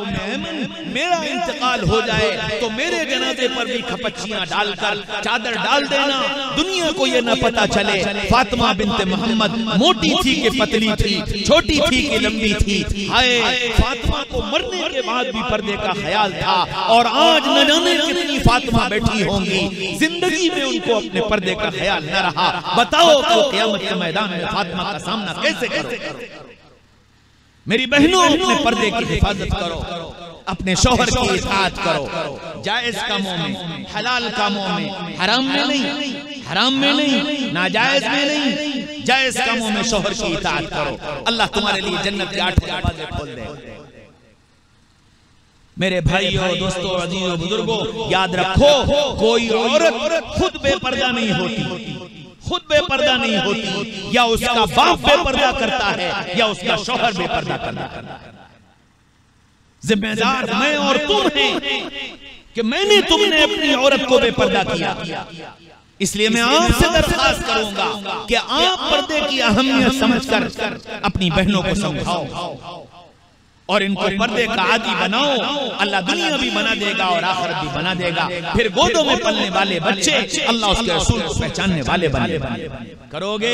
मेरा इंतकाल हो जाए तो मेरे जनाजे पर भी खपच्चियां डालकर चादर डाल देना, दुनिया को ये न पता चले फातिमा बिन्ते मोहम्मद मोटी थी कि पतली थी, छोटी थी कि लंबी थी। हाय, फातिमा को मरने के बाद भी पर्दे का ख्याल था, और आज न जाने कितनी फातिमा बैठी होंगी, जिंदगी में उनको अपने पर्दे का ख्याल न रहा। बताओ कल क़यामत के मैदान में फातिमा का सामना कैसे करो? मेरी बहनों, अपने पर्दे की हिफाजत करो, अपने शौहर की इताअत करो, जायज कामों में, हलाल कामों में, हराम में नहीं, हराम में नहीं, नाजायज में नहीं, जायज कामों में शौहर की इताअत करो। अल्लाह तुम्हारे लिए जन्नत के 8 दरवाजे खोल दे। मेरे भाइयों, दोस्तों, अजीजों, बुजुर्गों, याद रखो, कोई औरत खुद बेपर्दा नहीं होती, खुद बेपर्दा नहीं होती, या उसका बाप बेपर्दा करता है या उसका शौहर बेपर्दा करता है। जिम्मेदार मैं और तुम हैं कि मैंने तुमने अपनी औरत को बेपर्दा किया। इसलिए मैं आपसे दरख्वास्त करूंगा कि आप पर्दे की अहमियत समझकर अपनी बहनों को समझाओ और इनको पर्दे का आदी बनाओ। अल्लाह दुनिया भी बना देगा और आखिरत भी बना देगा। फिर गोदों में पलने वाले बच्चे अल्लाह उसके रसूल को पहचानने वाले बने। करोगे,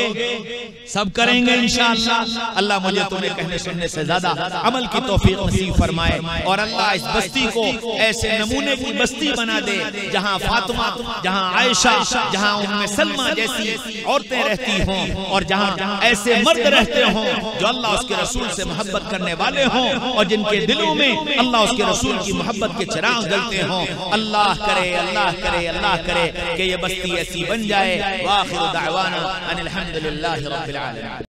सब करेंगे इंशाअल्लाह। अल्लाह मुझे तुम्हें कहने सुनने से ज्यादा अमल की तौफीक नसीब फरमाए, और अल्लाह इस बस्ती को ऐसे नमूने की बस्ती बना दे जहाँ फातिमा, जहाँ आयशा, जहाँ उम्मे सलमा जैसी औरतें रहती हों, और जहाँ ऐसे मर्द रहते हों जो अल्लाह उसके रसूल से मोहब्बत करने वाले हों, और जिनके दिलों में अल्लाह उसके रसूल की मोहब्बत के चिराग जलते हों। अल्लाह करे, अल्लाह करे, अल्लाह करे कि ये बस्ती ऐसी बन जाए। वाखिर दावाना अनिल हम्दुलिल्लाहि रब्बिल आलमीन।